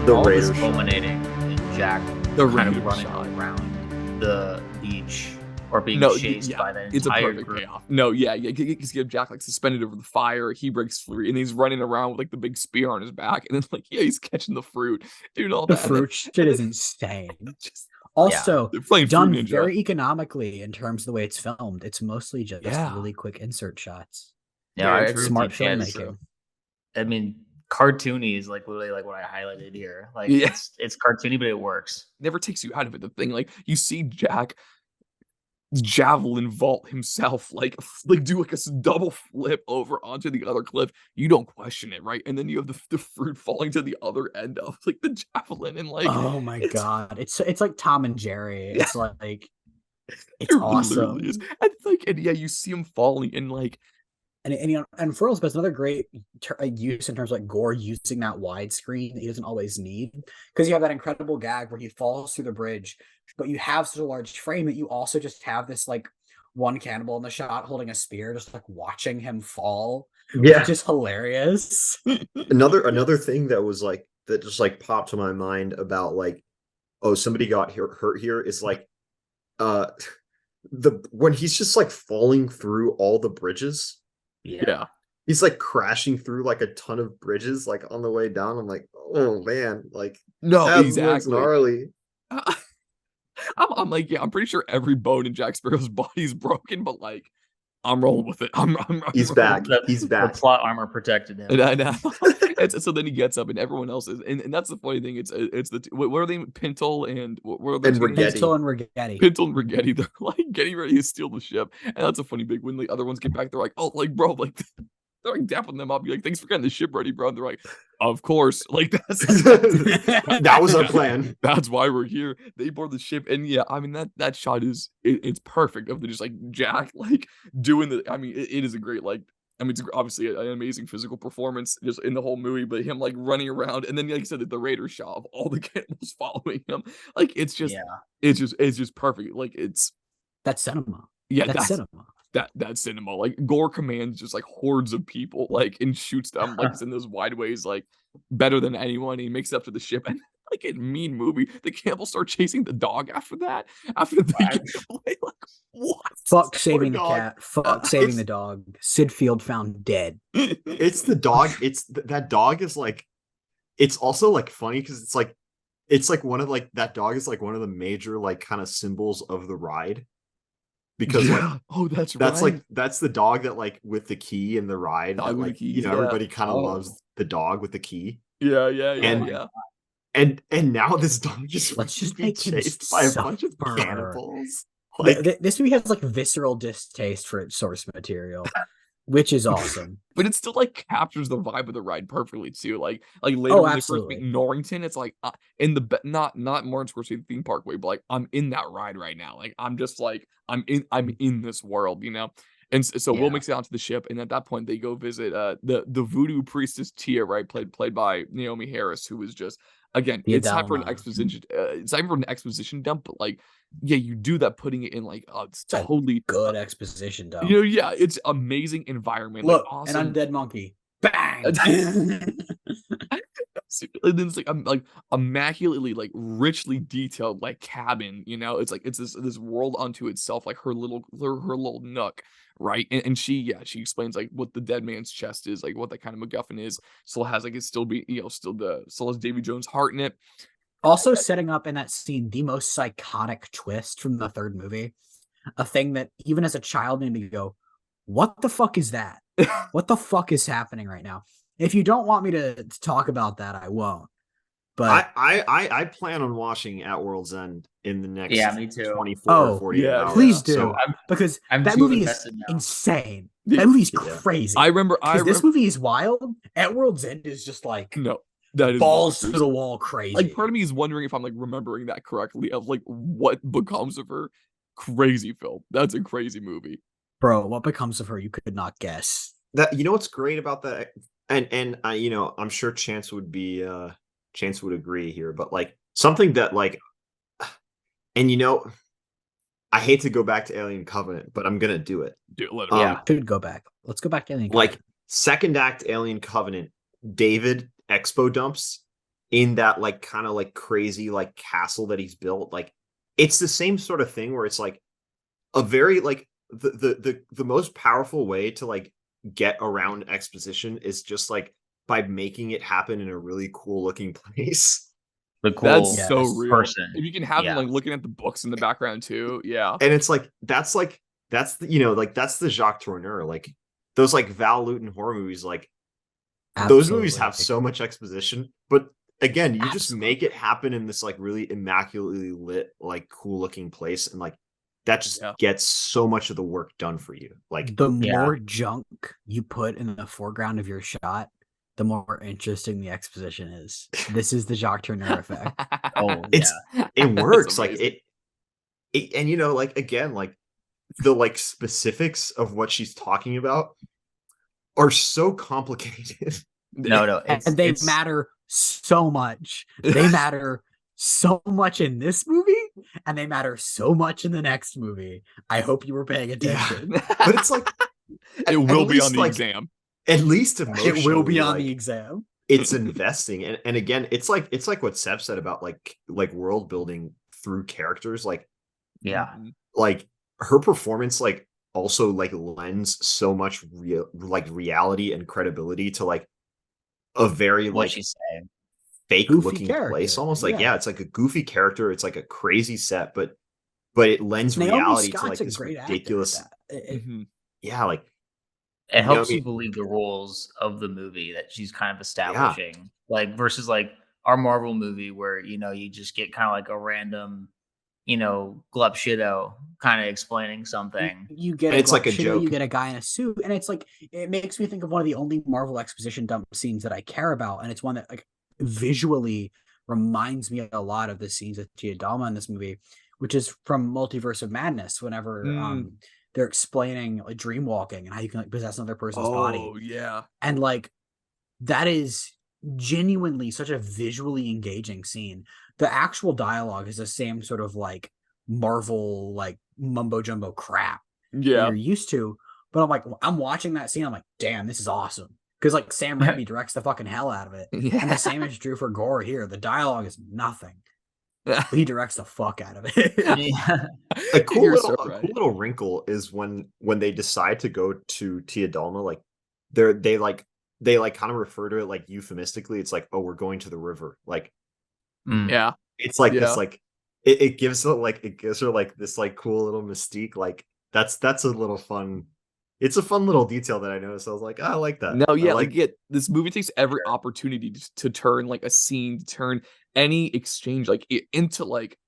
all radar this culminating in Jack The kind of radar running shot. around the beach or being No, chased yeah, by the it's a entire perfect group. payoff. No, yeah, because you have Jack like suspended over the fire. He breaks free, and he's running around with like the big spear on his back, and then like he's catching the fruit, doing all The that. and then- fruit shit is insane. just Also, they're playing done Fruit Ninja. very economically in terms of the way it's filmed. It's mostly just Yeah. really quick insert shots. Yeah, I Very agree with Smart you. Yeah, filmmaking. I mean, cartoony is like literally like what I highlighted here. Like Yeah. it's cartoony, but it works. Never takes you out of it. The thing, like you see Jack javelin vault himself, like do like a double flip over onto the other cliff. You don't question it, right? And then you have the fruit falling to the other end of like the javelin, and like Oh my god, it's like Tom and Jerry. Yeah. It's like it's it literally awesome. is. And like, and yeah, you see him falling, and like And you know, and Furls, but it's another great use in terms of like Gore using that widescreen that he doesn't always need, because you have that incredible gag where he falls through the bridge, but you have such a large frame that you also just have this like one cannibal in the shot holding a spear, just like watching him fall, Yeah. which is hilarious. Another thing that was like that just like popped to my mind about like, oh, somebody got hurt here is like when he's just like falling through all the bridges. yeah. He's like crashing through like a ton of bridges like on the way down. I'm like, oh man, like No, that looks exactly. gnarly. I'm like, yeah, I'm pretty sure every bone in Jack Sparrow's body is broken, but like, I'm rolling with it. I'm He's rolling back. with it. He's The back. plot armor protected him. And I know. So then he gets up, and everyone else is, and that's the funny thing. It's the what are they? Pintle and what are their And two names? Rigetti. Pintle and Rigetti. Pintle and Rigetti. They're like getting ready to steal the ship, and that's a funny big when the other ones get back. They're like, oh, like bro, like they're like dapping them up. You're like, thanks for getting the ship ready, bro. And they're like, of course, like that's That was our plan. That's why we're here. They board the ship, and yeah, I mean that shot is it's perfect of the just like Jack like doing the. I mean, it is a great like. I mean, it's obviously an amazing physical performance just in the whole movie, but him like running around, and then like you said, the Raider shot of all the cannibals following him, like it's just it's just perfect. Like it's That's cinema. yeah, That's cinema. that's cinema. Like Gore commands just like hordes of people, like and shoots them like in those wide ways, like better than anyone. He makes it up to the ship, and like in Mean movie, the cannibals start chasing the dog after that. After they get away, like what? Fuck saving the dog. cat. Fuck saving It's- the dog. Sid Field found dead. It's the dog. It's that dog is like. It's also like funny because it's like one of like that dog is like one of the major like kind of symbols of the ride. Because like Yeah. Oh, that's that's right. like that's the dog that like with the key in the ride Dog that with the like keys, yeah. everybody kind of Oh. loves the dog with the key. Yeah, And- yeah. And now this dog is Let's just being make him chased by a bunch of suffer. cannibals. Like This movie has like visceral distaste for its source material, which is awesome. But it still like captures the vibe of the ride perfectly too. Like later Oh, when they first absolutely. meet Norrington, it's like in the not Martin Scorsese theme park way, but like I'm in that ride right now. Like I'm just like I'm in this world, you know. And so Will Yeah. makes it onto the ship, and at that point they go visit the voodoo priestess Tia, right, played by Naomi Harris, who was just again The it's time for an Adalma. exposition. It's time for an exposition dump, but like yeah, you do that putting it in like it's It's a totally Good exposition, though. you know yeah, it's amazing environment. Look, like, awesome. an undead monkey. Bang! And then it's like immaculately like richly detailed like cabin, you know. It's like it's this world unto itself, like her little nook, right? And she explains like what the dead man's chest is, like what that kind of MacGuffin is. Still has like it's still be still has Davy Jones' heart in it. Also setting up in that scene the most psychotic twist from the third movie. A thing that even as a child made me go, what the fuck is that? What the fuck is happening right now? If you don't want me to talk about that, I won't. But I plan on watching At World's End in the next Yeah, me too. 24 Oh, or 48 yeah, hours. please do. So because I'm that too movie is invested now. insane. Yeah. That movie's Yeah. crazy. I remember Because this movie is wild. At World's End is just like no, that is balls to bonkers. the wall crazy. Like part of me is wondering if I'm like remembering that correctly of like what becomes of her. Crazy film. That's a crazy movie. Bro, what becomes of her? You could not guess. that you know what's great about that, and you know, I'm sure Chance would agree here, but like something that like, and you know, I hate to go back to Alien Covenant, but I'm gonna do it. Dude, let it Yeah. Should go back. Let's go back to Alien Like Covenant. second act Alien Covenant, David expo dumps in that like kind of like crazy like castle that he's built. Like it's the same sort of thing where it's like a very like the most powerful way to like get around exposition is just like by making it happen in a really cool looking place. The That's cool so Yes. real. person. If you can have them Yeah. like looking at the books in the background too, yeah. And it's like that's the like that's the Jacques Tourneur. Like those like Val Lewton horror movies, like those movies have Absolutely. so much exposition, but again, you just Absolutely. make it happen in this like really immaculately lit, like cool looking place, and like that just Yeah. gets so much of the work done for you. Like The Yeah. more junk you put in the foreground of your shot, the more interesting the exposition is. This is the Jacques Tourneur effect. Oh, it That's works. Like amazing. it and you know, like again, like the like specifics of what she's talking about are so complicated. no, And it's they matter so much. They matter so much in this movie, and they matter so much in the next movie. I hope you were paying attention. But it's like It will be on least, the like, exam. at least emotionally, It will be on like, the exam. it's investing. And again, it's like what Seb said about like world building through characters. yeah. Like her performance like also like lends so much real like reality and credibility to like a very What like she's saying. fake Goofy looking place, character, almost like yeah. it's like a goofy character, it's like a crazy set, but it lends Naomi reality to Scott's like a this great ridiculous actor at that. Mhm. yeah, like It you know what helps I you mean? believe the roles of the movie that she's kind of Yeah. establishing, like versus like our Marvel movie where you just get kind of like a random, glup shido kind of explaining something. You get And a it's like a Glup Shido, joke. you get a guy in a suit, and it's like it makes me think of one of the only Marvel exposition dump scenes that I care about, and it's one that like visually reminds me a lot of the scenes of Tia Dalma in this movie, which is from Multiverse of Madness. Whenever Mm. they're explaining like dream walking and how you can like possess another person's body, Oh yeah. and like that is genuinely such a visually engaging scene. The actual dialogue is the same sort of like Marvel like mumbo jumbo crap that Yeah. you're used to. But I'm watching that scene. I'm like, damn, this is awesome. Because like Sam Raimi directs the fucking hell out of it. And Yeah. the same is true for Gore here. The dialogue is nothing. But he directs the fuck out of it. Yeah. A cool You're little so right. cool little wrinkle is when they decide to go to Tia Dalma, like they kind of refer to it like euphemistically. It's like, oh, we're going to the river. Like Mm. Yeah. it's like this Yeah. like it gives her like this like cool little mystique. Like that's a little fun. It's a fun little detail that I noticed. I was like, I like that. No, yeah, I like this movie takes every opportunity to turn like a scene, to turn any exchange like into like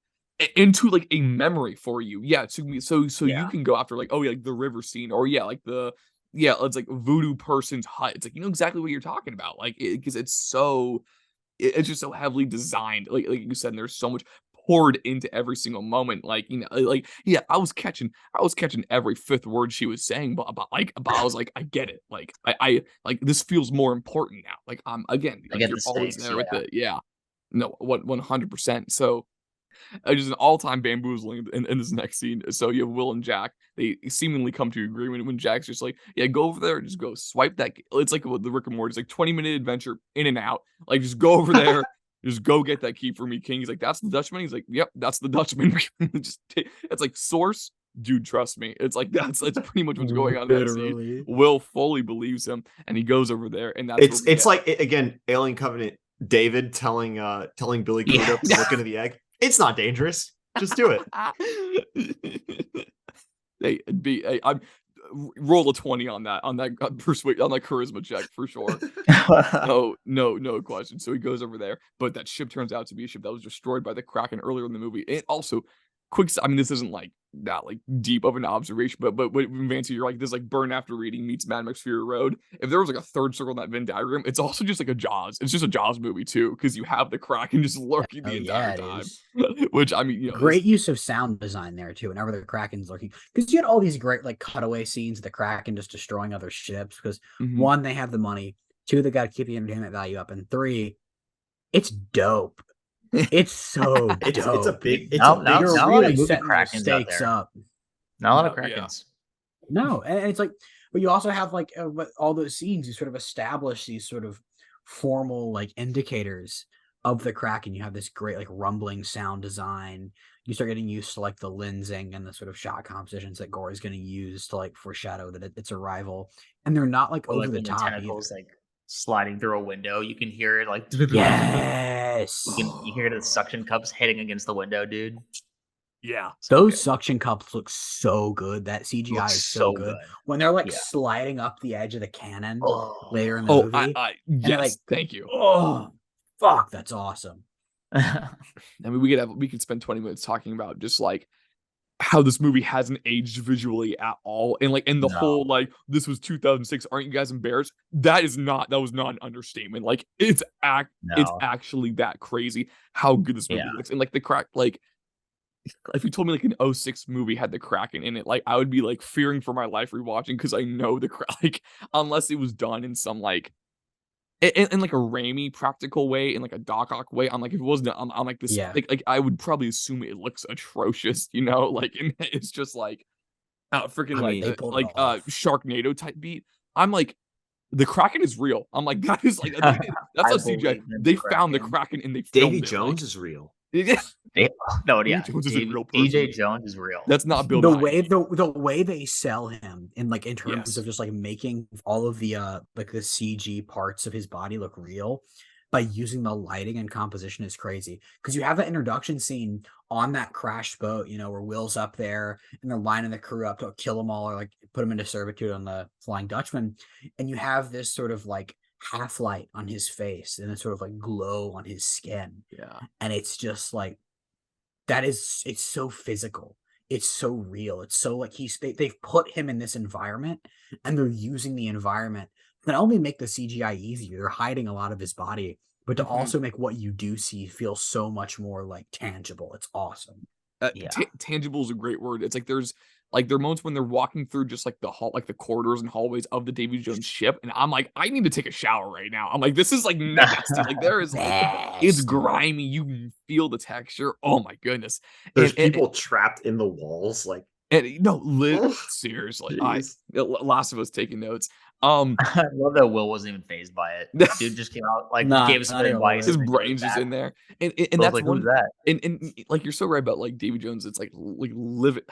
a memory for you. Yeah, so you Yeah. can go after like, oh yeah, like the river scene, or yeah, like it's like voodoo person's hut. It's like you know exactly what you're talking about. Like because it's just so heavily designed. Like you said, and there's so much poured into every single moment. Like, like yeah, I was catching every fifth word she was saying, but I was like, I get it. Like I like this feels more important now. Like again, I like get you're the always stakes. there with Yeah. it. Yeah. No, what 100%. So just an all-time bamboozling in this next scene. So you have Will and Jack. They seemingly come to agreement when Jack's just like, yeah, go over there, just go swipe that. It's like what the Rick and Morty. It's like 20-minute adventure in and out. Like just go over there, just go get that key for me, King. He's like, that's the Dutchman. He's like, yep, that's the Dutchman. It's like source, dude. Trust me. It's like that's pretty much what's going on in that scene. Literally. Will fully believes him, and he goes over there, and that's where we It's get. like again, Alien Covenant. David telling Billy Crudup to Yeah. look into the egg. It's not dangerous. Just do it. I'm roll a 20 on that persuade on that charisma check for sure. No question. So he goes over there, but that ship turns out to be a ship that was destroyed by the Kraken earlier in the movie. And also, I mean, this isn't like that like deep of an observation, but Vancy, you're like this like Burn After Reading meets Mad Max Fury Road. If there was like a third circle in that Venn diagram, it's also just like a Jaws. It's just a Jaws movie too, because you have the Kraken just lurking the entire time. Which I mean, great use of sound design there too. Whenever the Kraken's looking, because you had all these great like cutaway scenes of the Kraken just destroying other ships. Because one, they have the money. Two, they got to keep the entertainment value up, and three, it's dope. It's so dope. It's a big. You're really setting those Krakens out stakes there. up. Not a lot of No, yeah. Krakens. No, and it's like, but you also have like all those scenes. You sort of establish these sort of formal like indicators of the Kraken, you have this great like rumbling sound design. You start getting used to like the lensing and the sort of shot compositions that Gore is going to use to like foreshadow that it's a rival, and they're not like Or over like the when the top tentacles either. like sliding through a window, you can hear it like Yes, you hear the suction cups hitting against the window, dude. Yeah. So those good. suction cups look so good. That CGI Looks is so so good good. when they're like Yeah. sliding up the edge of the cannon Oh. later in the Oh, movie. I And yes, like, thank you. oh, fuck, that's awesome. I mean, we could spend 20 minutes talking about just like how this movie hasn't aged visually at all, and like the No. whole like this was 2006. Aren't you guys embarrassed? That was not an understatement. Like it's No. actually that crazy how good this movie Yeah. looks, and like the crack like. If you told me like an '06 movie had the Kraken in it, like I would be like fearing for my life rewatching because I know like unless it was done in some like in like a Raimi practical way, in like a Doc Ock way, I'm like if it wasn't on like this Yeah. like I would probably assume it looks atrocious, you know, like and it's just like freaking I mean, They pulled it off. Sharknado type beat. I'm like the Kraken is real. I'm like that is like that's I a CGI. believe in They the found the Kraken. Kraken and they Davy filmed it. Jones is real. No, Davy yeah. Jones is a real person. DJ Jones is real. That's not Bill The Nye. way they sell him in like in terms Yes. of just like making all of the like the CG parts of his body look real by using the lighting and composition is crazy. Because you have that introduction scene on that crashed boat, you know, where Will's up there and they're lining the crew up to kill them all or like put them into servitude on the Flying Dutchman, and you have this sort of like half light on his face and a sort of like glow on his skin, Yeah. and it's just like it's so physical, it's so real, it's so like they've put him in this environment and they're using the environment to not only make the CGI easier, they're hiding a lot of his body, but to also make what you do see feel so much more like tangible. It's awesome. Yeah. Tangible is a great word. It's like there are moments when they're walking through just like the hall, like the corridors and hallways of the Davy Jones ship, and I'm like, I need to take a shower right now. I'm like, this is like nasty. Like there is like it's Nasty. grimy. You can feel the texture. Oh my goodness. There's And people trapped in the walls. Like, no, Ugh, seriously. jeez. Last of Us taking notes. I love that Will wasn't even phazed by it. Dude just came out like Nah, gave some not even advice. His and then goes brain's just back. in there, and I was that's like, one. who's that? And like you're so right about like Davy Jones. It's like live it.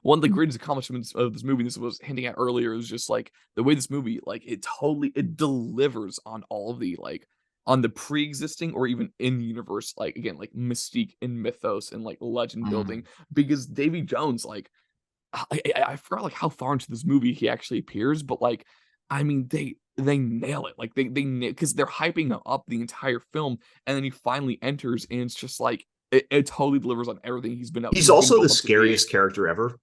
One of the greatest accomplishments of this movie, this was hinting at earlier, is just like the way this movie, like it delivers on all of the like on the pre-existing or even in universe, like again, like mystique and mythos and like legend building. Because Davy Jones, like I forgot like how far into this movie he actually appears, but like I mean they nail it. Like they because they're hyping him up the entire film, and then he finally enters, and it's just like it totally delivers on everything he's been up. He's been also built the up to be. scariest character ever.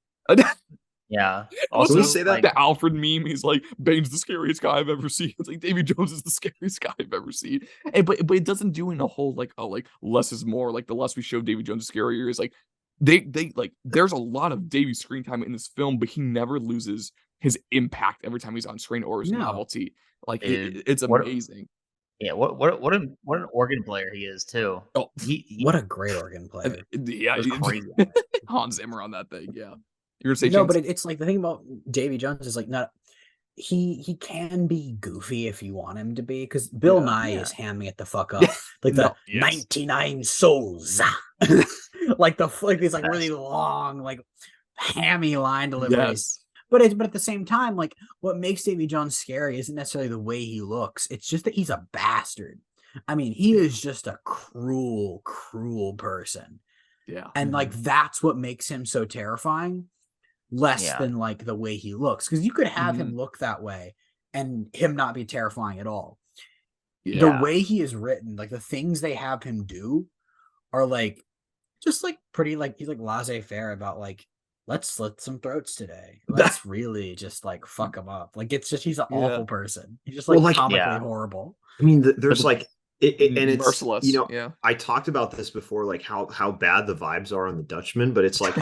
Yeah. Also, Can we say that? like, the Alfred meme, he's like, Bane's the scariest guy I've ever seen. It's like Davy Jones is the scariest guy I've ever seen. And but it doesn't do in a whole like, oh, like less is more. Like the less we show Davy Jones is scarier is like they like there's a lot of Davy's screen time in this film, but he never loses his impact every time he's on screen or his No. novelty. Like Dude, it's what- amazing. Yeah, what an organ player he is too. Oh, He What a great organ player. yeah, was crazy. Hans Zimmer on that thing. Yeah, you're gonna say No, Chance? but it's like the thing about Davy Jones is like not he can be goofy if you want him to be, because Bill Yeah. Nye is hamming it the fuck up. Like No, the yes. 99 souls. like these like really long, like hammy line deliveries. Yes. But at the same time, like what makes Davy Jones scary isn't necessarily the way he looks. It's just that he's a bastard. I mean, he is just a cruel, cruel person. Yeah. And like that's what makes him so terrifying, less Yeah. than like the way he looks. Because you could have Mm-hmm. him look that way and him not be terrifying at all. Yeah. The way he is written, like the things they have him do are like just like pretty like he's like laissez-faire about like let's slit some throats today. Let's really just like fuck him up. Like it's just he's an Yeah. awful person. He's just Well, like like, comically yeah. horrible. I mean, there's like, and it's merciless. you know, Yeah. I talked about this before, like how bad the vibes are on the Dutchman, but it's like,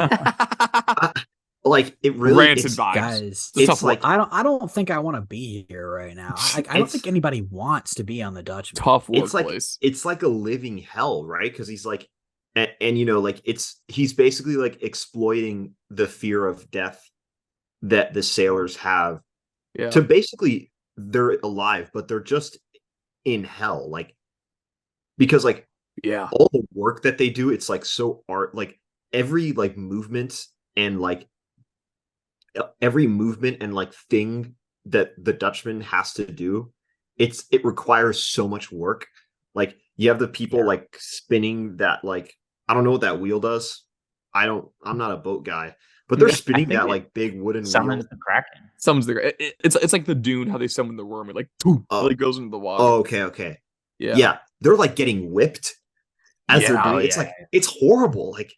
like it really, Rancid it's, vibes. Guys, It's a tough it's like I don't think I want to be here right now. I don't It's- think anybody wants to be on the Dutchman. tough it's like workplace. it's like a living hell, right? Because he's like, and you know, like he's basically like exploiting the fear of death that the sailors have Yeah. to basically they're alive, but they're just in hell, like because like Yeah. all the work that they do, it's like so art, like every like movement and like every movement and like thing that the Dutchman has to do, it requires so much work. Like you have the people like spinning that, like I don't know what that wheel does. I'm not a boat guy, but they're I spinning think that it like big wooden wheel. summons the Kraken. Summons the it's like the Dune, how they summon the worm. It like boom, it Oh, like goes into the water. oh, okay. Yeah. Yeah, they're like getting whipped as they're Yeah. doing Oh, it. It's yeah, like it's horrible. Like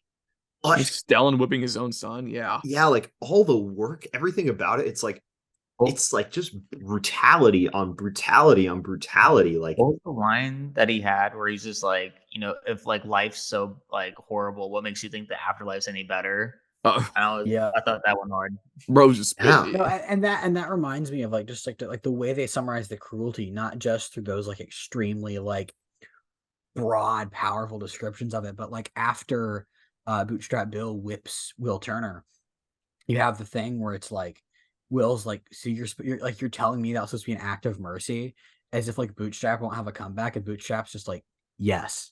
Just Stellan whipping his own son. Yeah. yeah, like all the work, everything about it, What it's like just brutality on brutality on brutality. Like what was the line that he had where he's just like, if like life's so like horrible, what makes you think the afterlife's any better? Yeah. I thought that one hard. Bro's just Yeah. spitting. No, and that reminds me of like just like the way they summarize the cruelty, not just through those like extremely like broad, powerful descriptions of it, but like after Bootstrap Bill whips Will Turner, you have the thing where it's like Will's like, so you're like you're telling me that was supposed to be an act of mercy, as if like Bootstrap won't have a comeback, and Bootstrap's just like, yes,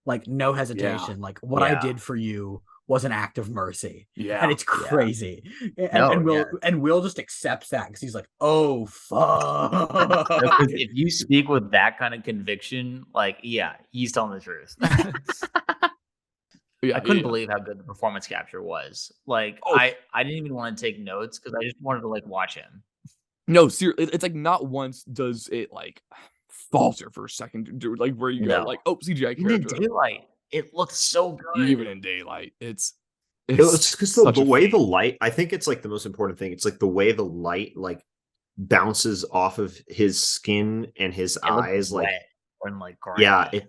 like no hesitation, like what I Yeah. did for you was an act of mercy. Yeah. And it's crazy. No, And Will just accepts that because he's like, oh fuck. No, 'cause if you speak with that kind of conviction, like, yeah, he's telling the truth. Yeah, I couldn't yeah. believe how good the performance capture was. Like, Oh. I didn't even want to take notes because I just wanted to like watch him. No, seriously, it's like not once does it like falter for a second, dude. Like where you go, No. like, oh, CGI Even in character. daylight, it looked so good. Even in daylight, it's it's because such the a way the feat. light, I think it's like the most important thing. It's like the way the light like bounces off of his skin and his It looked eyes, like wet and like yeah, grainy.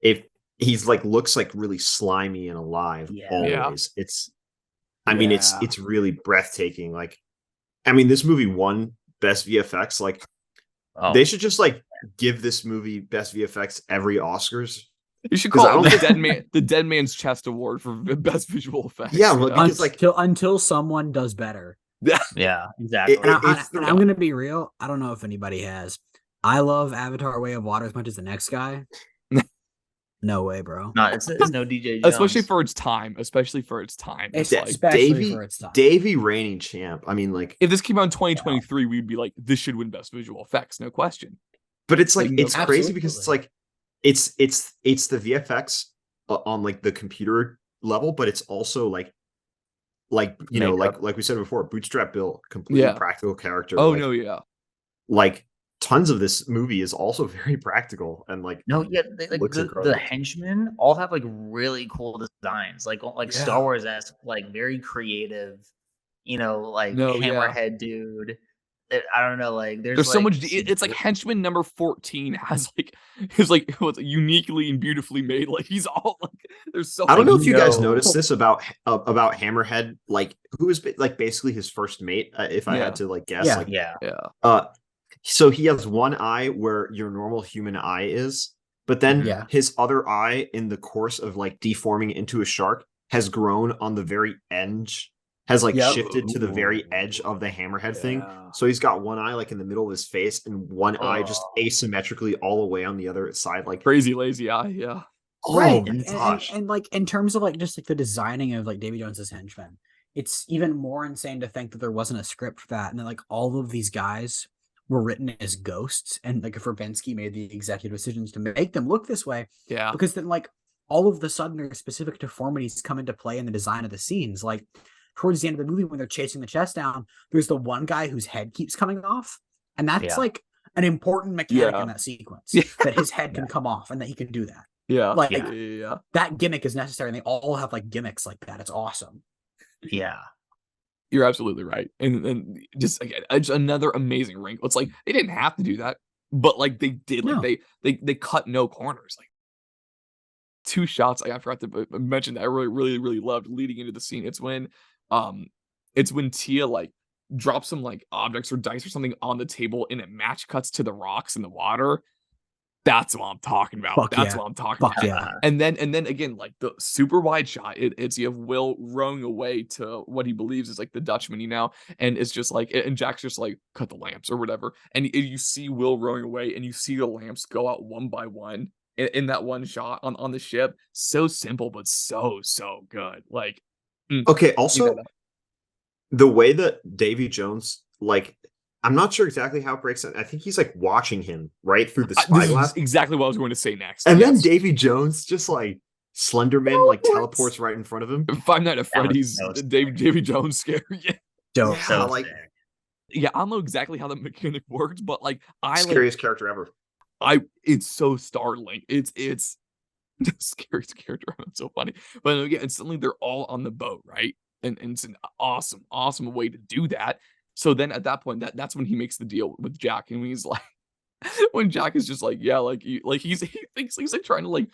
if he's like looks like really slimy and alive Yeah. always. I mean, it's really breathtaking. Like, I mean, this movie won Best VFX. Like, Oh, they should just like give this movie Best VFX every Oscars. You should 'Cause I call don't it think- the Dead Man's Chest Award for best visual effects. Yeah, you well, know? because like until someone does better. yeah, exactly. And I'm gonna be real. I don't know if anybody has. I love Avatar: Way of Water as much as the next guy. No way, bro. No, it's no DJ Jones. Especially for its time. Especially for its time. It's like Especially for its time. Davey reigning champ. I mean, like, if this came out in 2023, we'd be like, this should win best visual effects, no question. but it's like Like, no, it's crazy because it's like it's the VFX on like the computer level, but it's also like you know, like we said before, Bootstrap Bill, completely Yeah. practical character. Oh like, no, yeah. like tons of this movie is also very practical and like No, yeah, like looks the incredible. henchmen all have like really cool designs, like Yeah. Star Wars esque, like very creative. Like No, yeah. hammerhead dude. I don't know, like There's so like, much. It's like henchman number 14 has like is like what's uniquely and beautifully made. Like he's all like there's so. I don't know if you guys No. noticed this about Hammerhead, like who is like basically his first mate, if I had to like guess. Yeah. Like, yeah, so he has one eye where your normal human eye is, but then Yeah. his other eye, in the course of like deforming into a shark, has grown on the very edge, has like Yep. shifted to the very edge of the hammerhead thing. Yeah. So he's got one eye like in the middle of his face and one eye just Oh. asymmetrically all the way on the other side. Like, Crazy lazy eye, yeah. oh Right. my gosh. And like in terms of like just like the designing of like Davy Jones's henchmen, it's even more insane to think that there wasn't a script for that, and that like all of these guys were written as ghosts, and like Verbinski made the executive decisions to make them look this way, Yeah. because then like all of the sudden their specific deformities come into play in the design of the scenes. Like towards the end of the movie when they're chasing the chest down, there's the one guy whose head keeps coming off, and that's Yeah. like an important mechanic Yeah. in that sequence, Yeah. that his head can come off and that he can do that. Yeah. Like yeah. that gimmick is necessary, and they all have like gimmicks like that. It's awesome. yeah. You're absolutely right. And just again, just another amazing wrinkle. It's like they didn't have to do that, but like they did. Like No. they cut no corners. Like two shots I forgot to mention that I really loved leading into the scene. It's when Tia like drops some like objects or dice or something on the table and it match cuts to the rocks in the water. That's what I'm talking about. Fuck That's yeah. what I'm talking Fuck about. yeah. And then again, like the super wide shot, it's you have Will rowing away to what he believes is like the Dutchman, and it's just like, and Jack's just like cut the lamps or whatever, and you see Will rowing away, and you see the lamps go out one by one, in that one shot on the ship. So simple, but so good. Like, Okay, eat that also up. the way that Davy Jones, like, I'm not sure exactly how it breaks it. I think he's like watching him right through the This spyglass, is exactly what I was going to say next. and then Yes. Davy Jones just like Slenderman like teleports right in front of him. Five Nights at That was Freddy's so Davy Jones scare. Yeah. Dope. Yeah, so like sick. Yeah, I don't know exactly how that mechanic works, but like scariest character ever. it's so startling. It's the scariest character. It's so funny. But again, and suddenly they're all on the boat, right? And it's an awesome way to do that. So then at that point, that's when he makes the deal with Jack, and he's like, when Jack is just like, yeah, like he thinks he's like trying to like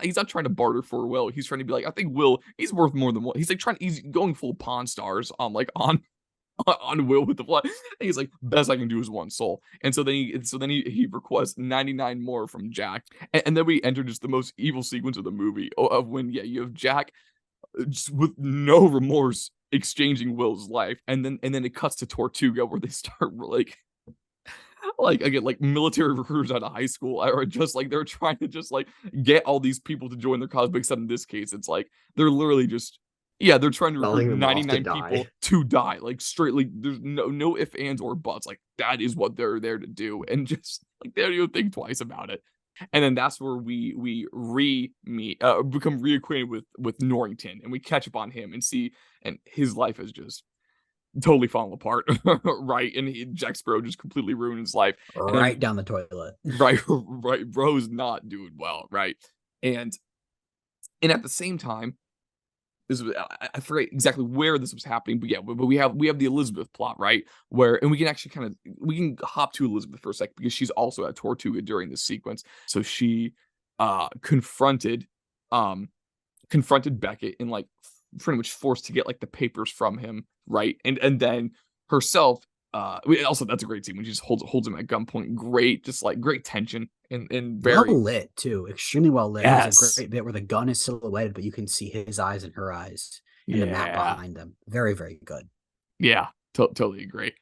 he's not trying to barter for Will. He's trying to be like, I think Will, he's worth more than one. He's like he's going full Pawn Stars on like on Will with the blood. And he's like, best I can do is one soul. And so then he requests 99 more from Jack. And then we enter just the most evil sequence of the movie of when you have Jack just with no remorse exchanging Will's life. And then it cuts to Tortuga where they start like again, like military recruiters out of high school, or just like they're trying to just like get all these people to join their cause. But except in this case, it's like they're literally just they're trying to recruit Telling them off to 99 people die. to die. Like straight, like there's no ifs, ands, or buts. Like that is what they're there to do, and just like they don't even think twice about it. And then that's where we become reacquainted with Norrington, and we catch up on him and see, and his life is just totally falling apart, right? And Jack Sparrow just completely ruined his life. Right down the toilet. Right, Bro's not doing well, right? And at the same time, this was I forget exactly where this was happening, but yeah, but we have the Elizabeth plot, right? Where, and we can actually we can hop to Elizabeth for a sec because she's also at Tortuga during this sequence. So she confronted Beckett and like pretty much forced to get like the papers from him, right? And then herself, also that's a great scene when she just holds him at gunpoint. Great, just like great tension and Well very lit too, extremely well lit. There's a yes, great bit where the gun is silhouetted, but you can see his eyes and her eyes, and the map yeah, behind them. Very, very good. yeah, totally agree.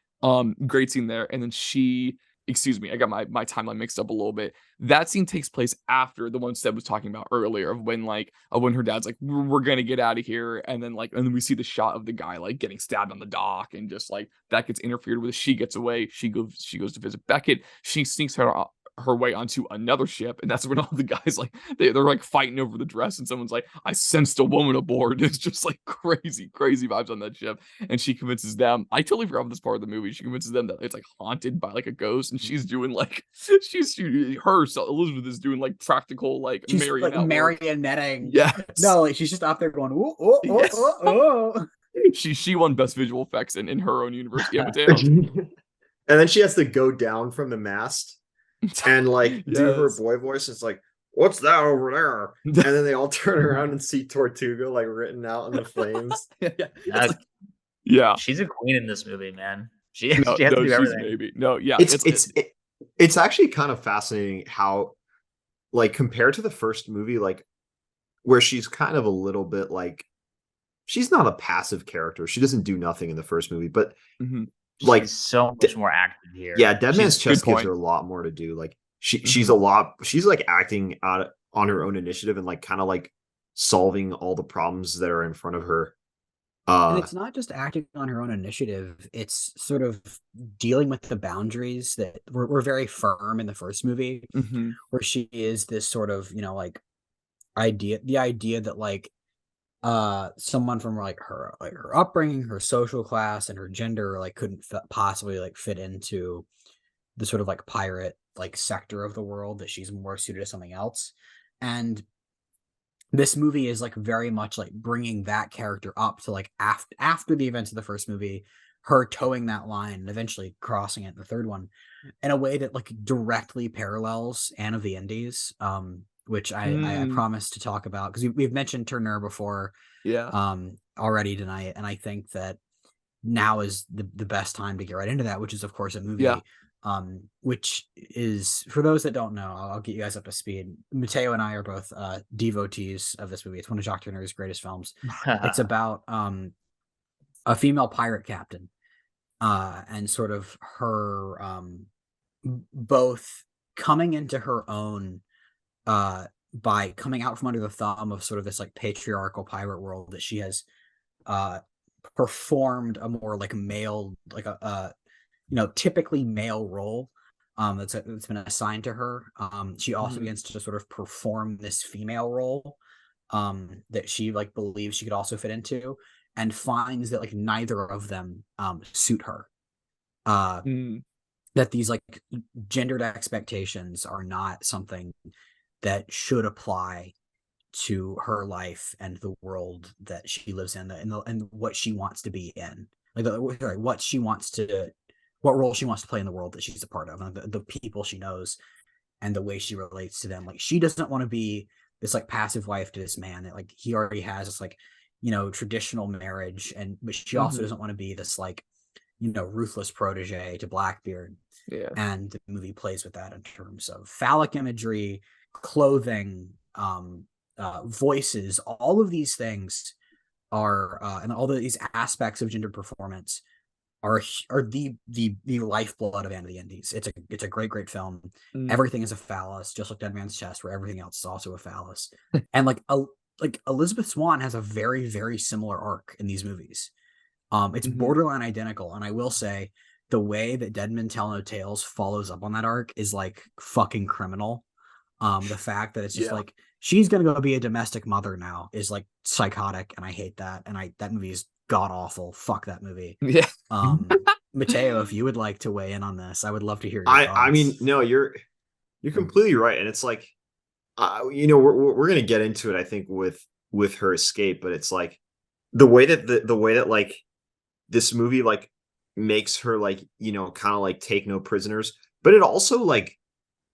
Great scene there, and then she. Excuse me, I got my timeline mixed up a little bit. That scene takes place after the one Seb was talking about earlier of when her dad's like, we're gonna get out of here, and then we see the shot of the guy like getting stabbed on the dock, and just like that gets interfered with. She gets away. She goes to visit Beckett. She sneaks her way onto another ship, and that's when all the guys like they're like fighting over the dress, and someone's like, I sensed a woman aboard. It's just like crazy vibes on that ship. And she convinces them, I totally forgot this part of the movie, she convinces them that it's like haunted by like a ghost, and she's doing like Elizabeth is doing like practical like She's like marionette work. marionetting. Yes. No, like she's just up there going, ooh, oh, oh, Yes. oh, oh. She won best visual effects in her own universe. Yeah, Mateo. And then she has to go down from the mast and like do her Yes. boy voice. It's like, what's that over there? And then they all turn around and see Tortuga like written out in the flames. Yeah. She's a queen in this movie, man. She No, has to do she's everything. maybe. No, yeah. It's actually kind of fascinating how, like, compared to the first movie, like, where she's kind of a little bit like, she's not a passive character. She doesn't do nothing in the first movie, but like She's so much more active here. yeah, Dead Man's Good Chest gives point. her a lot more to do. Like she's like acting out on her own initiative and like kind of like solving all the problems that are in front of her. And it's not just acting on her own initiative, it's sort of dealing with the boundaries that were very firm in the first movie, where she is this sort of, like the idea that like someone from like her upbringing, her social class, and her gender like couldn't possibly like fit into the sort of like pirate like sector of the world, that she's more suited to something else. And this movie is like very much like bringing that character up to like after the events of the first movie, her towing that line and eventually crossing it in the third one in a way that like directly parallels Anne of the Indies, which I promised to talk about because we've mentioned Turner before, already tonight, and I think that now is the best time to get right into that, which is of course a movie, which is, for those that don't know, I'll get you guys up to speed. Mateo and I are both devotees of this movie. It's one of Jacques Turner's greatest films. It's about a female pirate captain, and sort of her both coming into her own by coming out from under the thumb of sort of this like patriarchal pirate world, that she has performed a more like male, like a typically male role that's been assigned to her. She also begins to sort of perform this female role that she like believes she could also fit into, and finds that like neither of them suit her. That these like gendered expectations are not something that should apply to her life and the world that she lives in, and what she wants to be in, like what role she wants to play in the world that she's a part of, and the people she knows and the way she relates to them. Like, she doesn't want to be this like passive wife to this man that like he already has this like traditional marriage, but she also doesn't want to be this like ruthless protege to Blackbeard. Yeah. And the movie plays with that in terms of phallic imagery, clothing, voices. All of these things are and all of these aspects of gender performance are the lifeblood of Anne of the Indies. It's a great film. Everything is a phallus, just like Dead Man's Chest, where everything else is also a phallus. And like Elizabeth Swann has a very, very similar arc in these movies. It's borderline identical, and I will say the way that Dead Men Tell No Tales follows up on that arc is like fucking criminal. The fact that it's just like she's gonna go be a domestic mother now is like psychotic, and I hate that. And that movie is god awful. Fuck that movie. Yeah. Mateo, if you would like to weigh in on this, I would love to hear your thoughts. I mean, no, you're completely right, and it's like, we're gonna get into it, I think, with her escape, but it's like the way that like this movie like makes her like kind of like take no prisoners, but it also like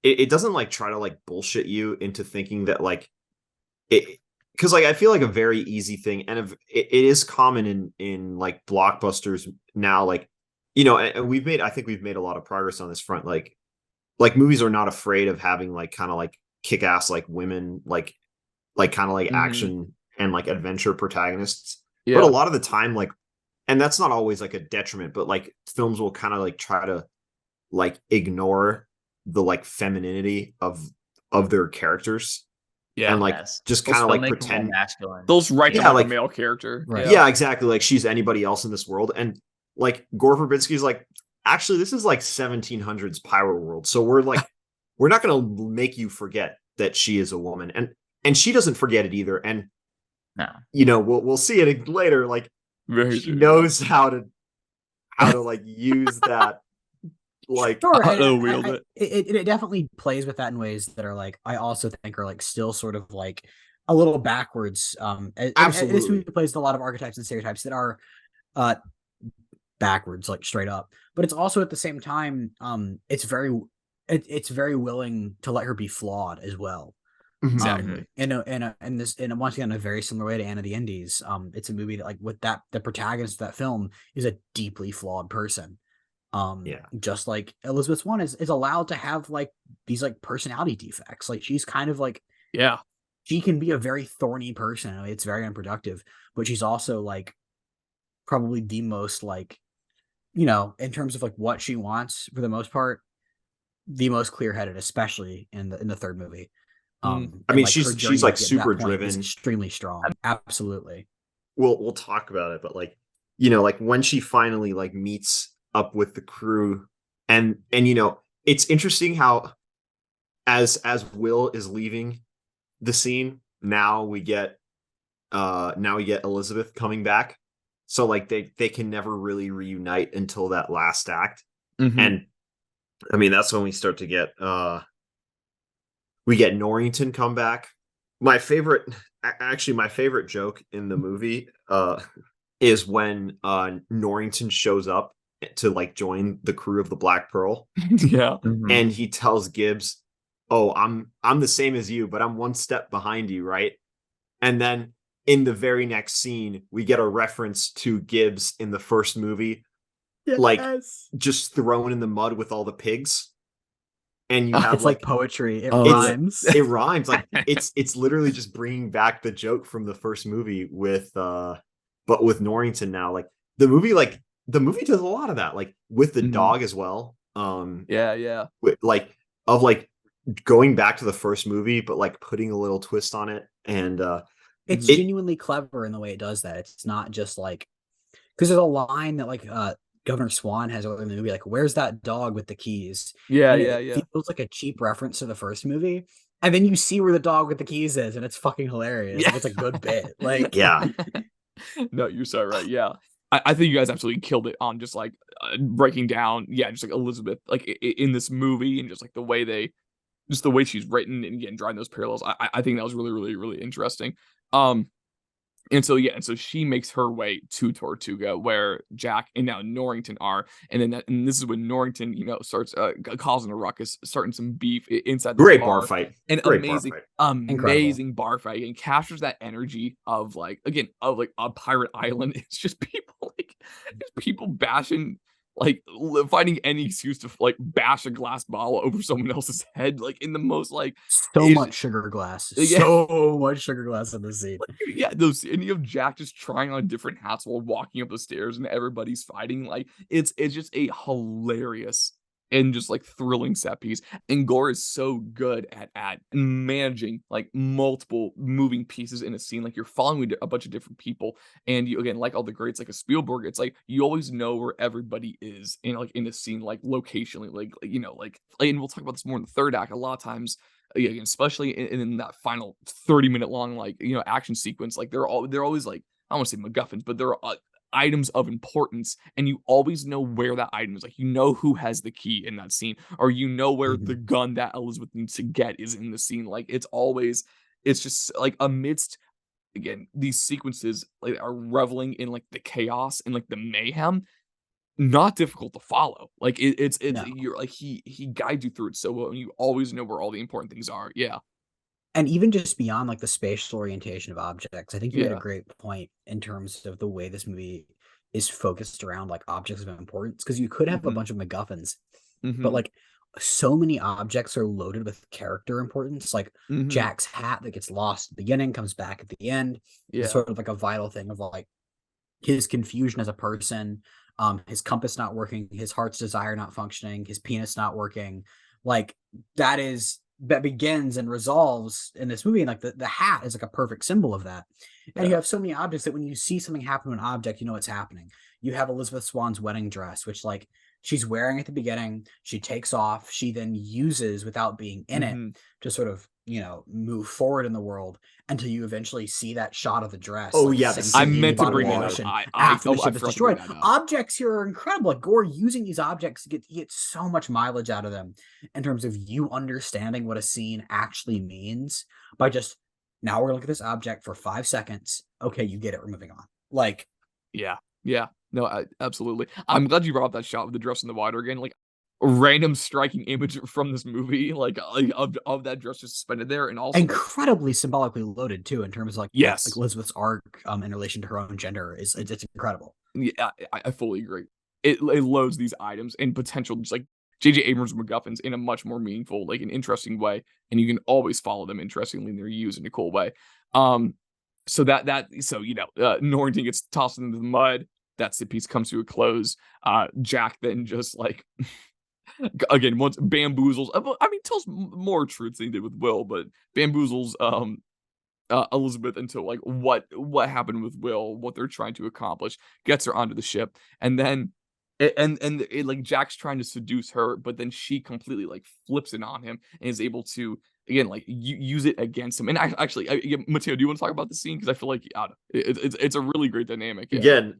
it doesn't like try to like bullshit you into thinking that like it, because like I feel like a very easy thing, and if it is common in like blockbusters now, like and I think we've made a lot of progress on this front, like movies are not afraid of having like kind of like kick-ass like women, like kind of like action and like adventure protagonists. But a lot of the time, like, and that's not always like a detriment, but like films will kind of like try to like ignore the like femininity of their characters. Yeah. And like just kind of like pretend masculine. Those write them like like a male character. Right. Yeah, exactly. Like she's anybody else in this world. And like Gore Verbinski's like, actually, this is like 1700s pirate world. So we're like, we're not going to make you forget that she is a woman. And she doesn't forget it either. And no, we'll see it later. Like she knows how to like use that. Like, sure, wield it. It definitely plays with that in ways that are like, I also think are like still sort of like a little backwards. Absolutely. This movie plays with a lot of archetypes and stereotypes that are backwards, like straight up. But it's also at the same time, it's very willing to let her be flawed as well. Exactly. And once again, in a very similar way to Anne of the Indies, it's a movie that like with that the protagonist of that film is a deeply flawed person. Just like Elizabeth Swann is allowed to have like these like personality defects. Like she's kind of like, she can be a very thorny person. I mean, it's very unproductive, but she's also like probably the most like, in terms of like what she wants for the most part, the most clear-headed, especially in the third movie. I mean, like, she's like super driven, extremely strong. Absolutely. We'll talk about it, but like, like when she finally like meets up with the crew, and it's interesting how as Will is leaving the scene, now we get Elizabeth coming back. So like they can never really reunite until that last act. And I mean, that's when we start to get we get Norrington come back. My favorite joke in the movie is when Norrington shows up to like join the crew of the Black Pearl. And he tells Gibbs, "Oh, I'm the same as you, but I'm one step behind you, right?" And then in the very next scene, we get a reference to Gibbs in the first movie, like just thrown in the mud with all the pigs. And you have it's like poetry. It rhymes. It rhymes. Like it's literally just bringing back the joke from the first movie but with Norrington now. Like the movie does a lot of that, like with the dog as well. With, like of like going back to the first movie, but like putting a little twist on it, and It's it genuinely clever in the way it does that. It's not just like, because there's a line that like Governor Swan has earlier in the movie, like, "Where's that dog with the keys?" Yeah, And yeah, it yeah. feels like a cheap reference to the first movie, and then you see where the dog with the keys is, and it's fucking hilarious. Yeah. Like, it's a good bit. Like, yeah, No, you're so right. Yeah. I think you guys absolutely killed it on just like breaking down, yeah, just like Elizabeth, like in this movie and just like the way just the way she's written and again, drawing those parallels. I think that was really, really, really interesting. Um, And so yeah, and so she makes her way to Tortuga, where Jack and now Norrington are, and then and this is when Norrington, starts causing a ruckus, starting some beef inside this great bar bar, fight, and great bar fight. incredible. amazing bar fight, and captures that energy of like again of like a pirate island. It's just people bashing. Like finding any excuse to like bash a glass bottle over someone else's head, like in the most like So it's- much sugar glass. Yeah. So much sugar glass in this scene. Yeah, those and you have Jack just trying on different hats while walking up the stairs and everybody's fighting. Like it's just a hilarious and just like thrilling set piece. And Gore is so good at managing like multiple moving pieces in a scene. Like you're following a bunch of different people, and you again like all the greats like a Spielberg. It's like you always know where everybody is in a scene, like locationally, and we'll talk about this more in the third act. A lot of times again, especially in that final 30-minute long action sequence, like they're always like I don't want to say MacGuffins, but they're items of importance, and you always know where that item is. Like you know who has the key in that scene, or you know where the gun that Elizabeth needs to get is in the scene. Like it's just like amidst again these sequences like are reveling in like the chaos and like the mayhem, not difficult to follow. Like it's No. you're like he guides you through it so well, and you always know where all the important things are. Yeah, And even just beyond like the spatial orientation of objects, I think you made a yeah, great point in terms of the way this movie is focused around like objects of importance. Because you could have a hmm bunch of MacGuffins, but hmm like so many objects are loaded with character importance. Like hmm Jack's hat that gets lost at the beginning comes back at the end. It's yeah, sort of like a vital thing of like his confusion as a person, his compass not working, his heart's desire not functioning, his penis not working. Like that begins and resolves in this movie. And like the hat is like a perfect symbol of that. And you yeah, have so many objects that when you see something happen to an object, you know what's happening. You have Elizabeth Swan's wedding dress, which like she's wearing at the beginning, she takes off, she then uses without being in it hmm to sort of, move forward in the world until you eventually see that shot of the dress Oh like yeah, the I sinking sinking in the meant to into the bottom of bring the that up. water. ocean I after the I ship is forgot to bring destroyed. that up. Objects here are incredible. Like Gore using these objects get so much mileage out of them in terms of you understanding what a scene actually means by just now we're gonna look at this object for 5 seconds. Okay, you get it. We're moving on. Like, Yeah, yeah, no, absolutely. I'm glad you brought up that shot with the dress in the water again. Like a random striking image from this movie, like of that dress just suspended there, and also like incredibly symbolically loaded too in terms of like yes, Elizabeth's arc in relation to her own gender is it's incredible. yeah, I fully agree. It loads these items and potential just like J.J. Abrams MacGuffins in a much more meaningful, like an interesting way, and you can always follow them interestingly, and they're used in a cool way. Um, so Norrington gets tossed into the mud. That set piece comes to a close. Jack then just like again once bamboozles. I mean, tells more truths than he did with Will, but bamboozles Elizabeth into like what happened with Will, what they're trying to accomplish, gets her onto the ship, and then like Jack's trying to seduce her, but then she completely like flips it on him and is able to again like use it against him. And yeah, Matteo, do you want to talk about the scene because I feel like it's a really great dynamic. Yeah. Again,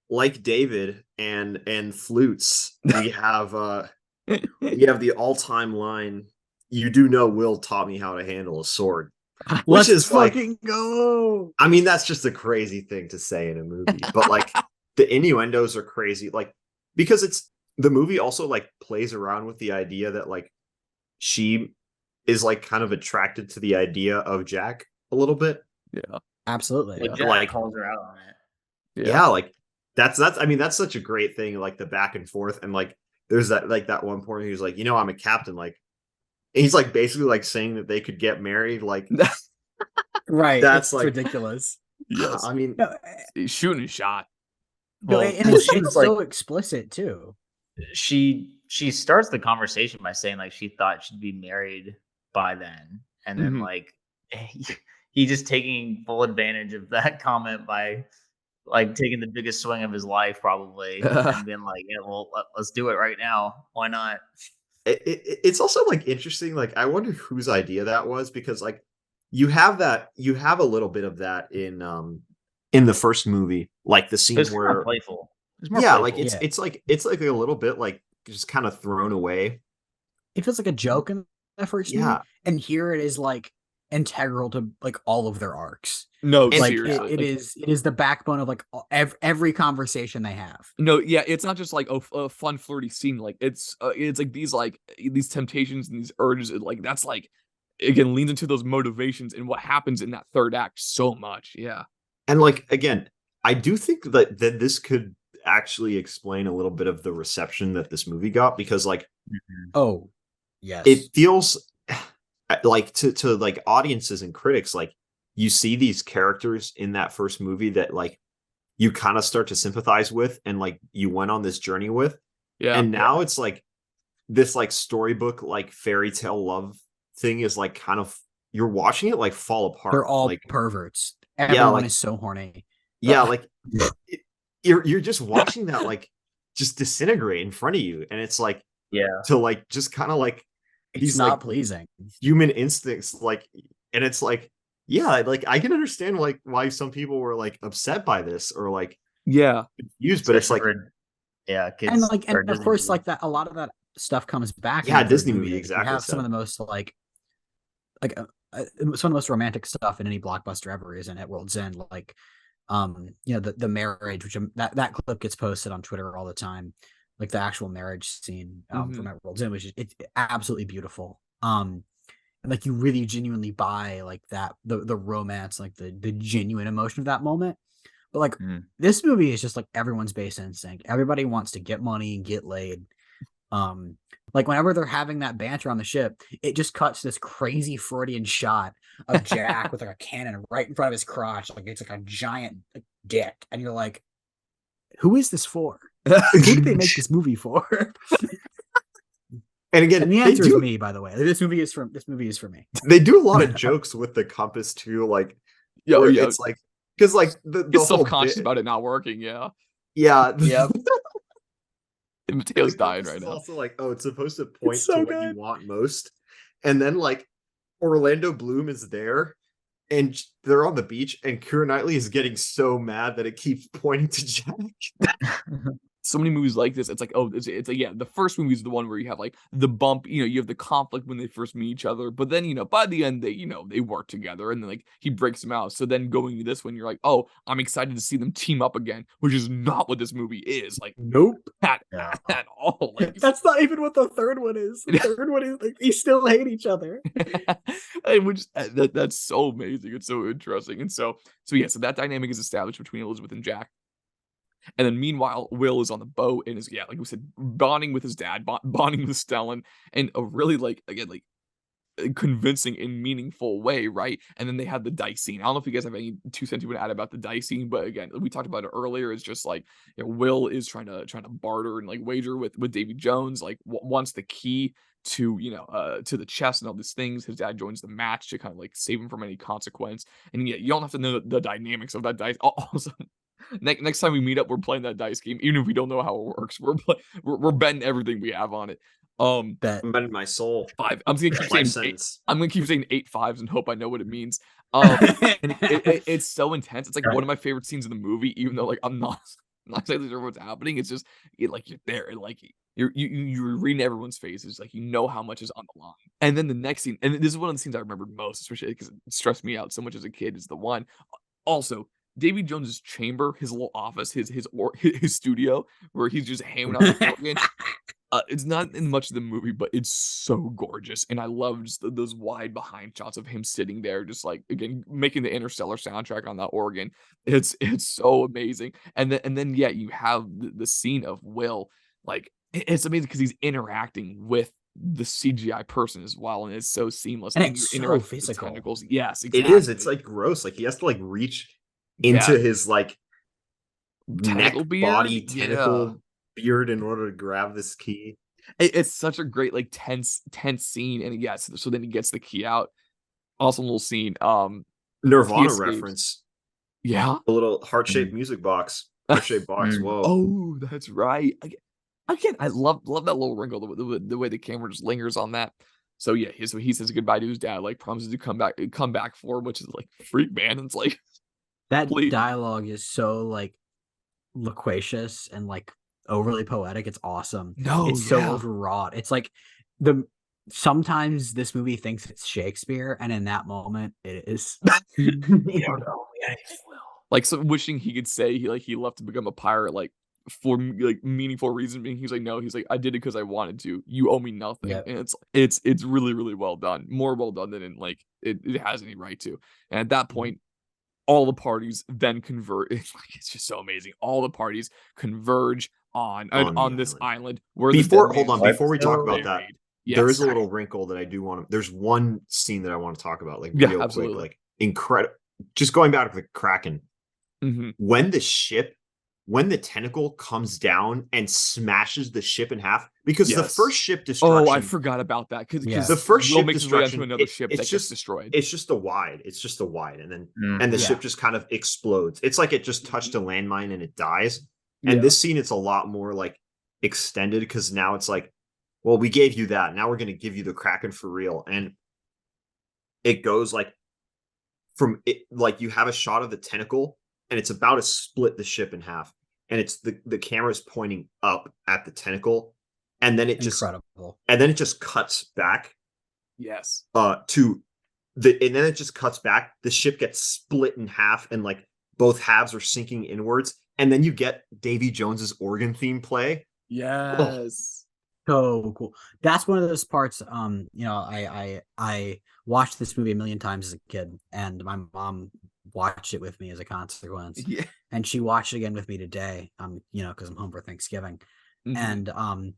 like David and flutes, we have the all-time line. You do know Will taught me how to handle a sword, which Let's is like, fucking go. I mean, that's just a crazy thing to say in a movie, but like the innuendos are crazy, like because it's the movie also like plays around with the idea that like she is like kind of attracted to the idea of Jack a little bit. Yeah. Absolutely. Like Yeah. Jack Like- calls her out on it. Yeah, like that's I mean that's such a great thing, like the back and forth, and like there's that one point where he's like, I'm a captain, like and he's like basically like saying that they could get married, like Right. That's It's like- ridiculous. Yes. I mean, No, Shooting a shot. no, Well, and well, it's she was like so explicit too. she she starts the conversation by saying like she thought she'd be married by then, and then Mhm. like he just taking full advantage of that comment by like taking the biggest swing of his life probably and being like, yeah, well, let's do it right now. Why not? It's also like interesting. Like, I wonder whose idea that was, because like you have a little bit of that in the first movie, like the It scene was more where playful. It was more yeah, like playful. Yeah. it's like a little bit like just kind of thrown away. It feels like a joke in the first movie, Yeah, and here it is like integral to like all of their arcs. No, And Like seriously. it is the backbone of like every conversation they have. No, yeah, it's not just like a fun flirty scene. Like it's like these temptations and these urges. Like that's like again leans into those motivations and what happens in that third act so much. Yeah. and like again, I do think that this could actually explain a little bit of the reception that this movie got, because like Mhm. Oh, yes. it feels like to like audiences and critics, like you see these characters in that first movie that like you kind of start to sympathize with and like you went on this journey with, Yeah. and now it's like this like storybook like fairy tale love thing is like kind of, you're watching it like fall apart. They're all like perverts. yeah, Everyone like is so horny. yeah, like it, you're just watching that like just disintegrate in front of you, and it's like Yeah. to like just kind of like It's these not like pleasing. human instincts, like, and it's like yeah, like I can understand like why some people were like upset by this or like Yeah. confused, but it's Especially like for And kids like or and of Disney course movies. like that a lot of that stuff comes back in yeah, the third Disney movie, movie. Like, you exactly. have some So of the most like some of the most romantic stuff in any blockbuster ever is in At World's End. Like you know, the marriage, which that clip gets posted on Twitter all the time, like the actual marriage scene Mhm. from At World's End, which is it's absolutely beautiful. And like you really genuinely buy like that the romance, like the genuine emotion of that moment. But like Mm. this movie is just like everyone's base instinct. Everybody wants to get money and get laid. Um, like whenever they're having that banter on the ship, it just cuts this crazy Freudian shot of Jack with like a cannon right in front of his crotch, like it's like a giant like, dick, and you're like, who is this for? Who did they make this movie for? and again And the answer is me, by the way. This movie is for me. they do a lot of jokes with the compass too, like Yeah. Oh, where yeah. it's like, because like the Get whole self-conscious bit, about it not working. Yeah. yeah, Yep. the Mateo's dying compass right is now. also like, oh, it's supposed to It's point to so what you good. want most, and then like Orlando Bloom is there and they're on the beach and Keira Knightley is getting so mad that it keeps pointing to Jack. So many movies like this. It's like, oh, it's like, yeah, the first movie is the one where you have like the bump, you have the conflict when they first meet each other, but then, by the end, they work together and then like he breaks them out. So then going to this one, you're like, oh, I'm excited to see them team up again, which is not what this movie is. Like, Nope. at, Yeah. at all. Like, That's not even what the third one is. The third one is like they still hate each other. which that's so amazing. It's so interesting. And so yeah, so that dynamic is established between Elizabeth and Jack. And then meanwhile, Will is on the boat and is, yeah, like we said, bonding with his dad, bonding with Stellan in a really like, again, like convincing and meaningful way, right? And then they have the dice scene. I don't know if you guys have any 2 cents you would add about the dice scene, but again, we talked about it earlier. It's just like, Will is trying to barter and like wager with Davy Jones, like wants the key to to the chest and all these things. His dad joins the match to kind of like save him from any consequence. And yeah, you don't have to know the dynamics of that dice. Also, next time we meet up, we're playing that dice game, even if we don't know how it works. We're betting everything we have on it. Bet. I'm betting my soul. 5. I'm just gonna keep Life saying 8. sentence. I'm gonna keep saying 8 5s and hope I know what it means. And it's so intense. It's like one of my favorite scenes in the movie, even though like I'm not not exactly sure what's happening. It's just like you're there and like you're reading everyone's faces, like how much is on the line. And then the next scene, and this is one of the scenes I remembered most, especially because it stressed me out so much as a kid, is the one. Also, Davy Jones's chamber, his little office, his studio, where he's just hanging out the organ. It's not in much of the movie, but it's so gorgeous, and I love just those wide behind shots of him sitting there, just like again making the Interstellar soundtrack on that organ. It's so amazing, and then yeah, you have the scene of Will, like it's amazing because he's interacting with the CGI person as well, and it's so seamless. And And it's you're so interacting with the physical. tentacles. Yes, It exactly. is. It's like gross. Like he has to like reach Yeah. into his like neck Tentacle beard? body Yeah. tentacle beard in order to grab this key. It's such a great, like, tense scene, and yeah, so then he gets the key out. Awesome little scene. He Nirvana escapes. reference. Yeah? A little heart-shaped Mm. music box. Heart-shaped box. Mm. Whoa. Oh, that's right. Again, I love that little wrinkle, the way the camera just lingers on that. So yeah, he says goodbye to his dad, like promises to come back for him, which is like freak, man. It's like That please. dialogue is so like loquacious and like overly poetic. It's awesome. No, It's so yeah. overwrought. It's like the sometimes this movie thinks it's Shakespeare, and in that moment, it is. You don't know anything will. Like so wishing he could say he left to become a pirate, like for like meaningful reason being he's like, no, he's like, I did it because I wanted to. You owe me nothing. Yep. And it's really, really well done. More well done than like it has any right to. And at that point, all the parties then convert. It's just so amazing. All the parties converge on On the this island. island where Before hold on, before we talk So about that, buried. there is Yes. a little wrinkle that I do want to. There's one scene that I want to talk about, like Yeah, real absolutely. quick, like incredible. Just going back to the Kraken, Mhm. when the tentacle comes down and smashes the ship in half, because the Yes. first ship destruction. Oh, I forgot about that because Yeah. The first Will ship makes his way onto destruction, another ship that gets destroyed. It's just a wide. It's just a wide, and then Mm. and the Yeah. ship just kind of explodes. It's like it just touched a landmine and it dies. And Yeah. this scene, it's a lot more like extended because now it's like, well, we gave you that. Now we're going to give you the Kraken for real. And it goes like from it, like you have a shot of the tentacle and it's about to split the ship in half. And it's the camera's pointing up at the tentacle. And then it just cuts back Yes. to and then it just cuts back. The ship gets split in half and like both halves are sinking inwards. And then you get Davy Jones's organ theme play. Yes. So cool. That's one of those parts. I watched this movie a million times as a kid, and my mom watched it with me as a consequence. Yeah. And she watched it again with me today. Because I'm home for Thanksgiving. Mhm. And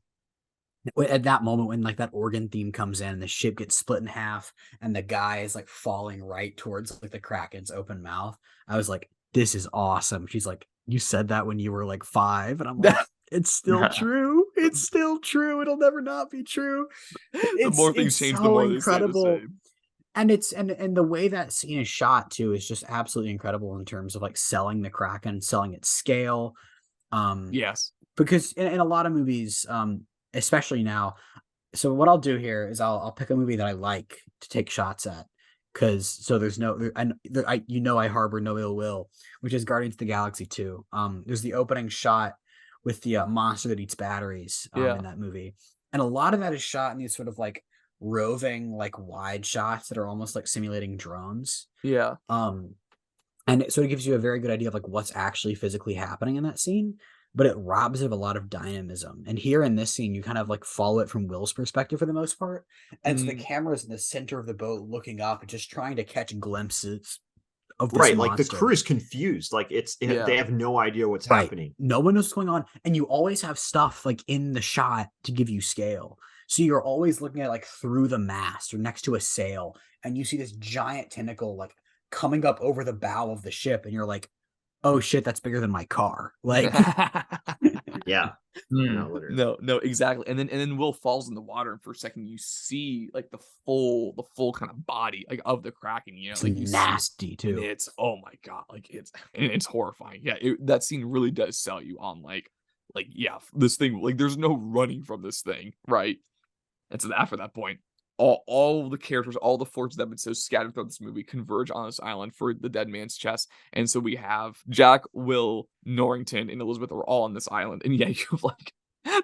at that moment when like that organ theme comes in and the ship gets split in half and the guy is like falling right towards like the Kraken's open mouth, I was like, this is awesome. She's like, you said that when you were like 5, and I'm like, it's still true. It's still true. It'll never not be true. The more things change, the so more they stay the same. And it's and the way that scene is shot too is just absolutely incredible in terms of like selling the Kraken, selling its scale. Yes. Because in a lot of movies, especially now, so what I'll do here is I'll pick a movie that I like to take shots at, because so there's no I harbor no ill will, which is Guardians of the Galaxy 2. There's the opening shot with the monster that eats batteries Yeah. in that movie, and a lot of that is shot in these sort of like roving like wide shots that are almost like simulating drones. Yeah. And it sort of gives you a very good idea of like what's actually physically happening in that scene, but it robs it of a lot of dynamism. And here in this scene, you kind of like follow it from Will's perspective for the most part. And so the camera's in the center of the boat looking up and just trying to catch glimpses of this Right, monster. like the crew is confused. Like they have no idea what's happening. No one knows what's going on. And you always have stuff like in the shot to give you scale. So you're always looking at like through the mast or next to a sail, and you see this giant tentacle like coming up over the bow of the ship, and you're like, oh shit, that's bigger than my car. Like, Yeah. No, literally. No, exactly. And then Will falls in the water, and for a second you see like the full kind of body like of the Kraken, it's like you nasty see, too. and it's, oh my god, like it's horrifying. Yeah, that scene really does sell you on like yeah, this thing, like there's no running from this thing, right? And so after that point, all the characters, all the forces that have been so scattered throughout this movie converge on this island for the dead man's chest. And so we have Jack, Will, Norrington, and Elizabeth are all on this island. And yeah, you like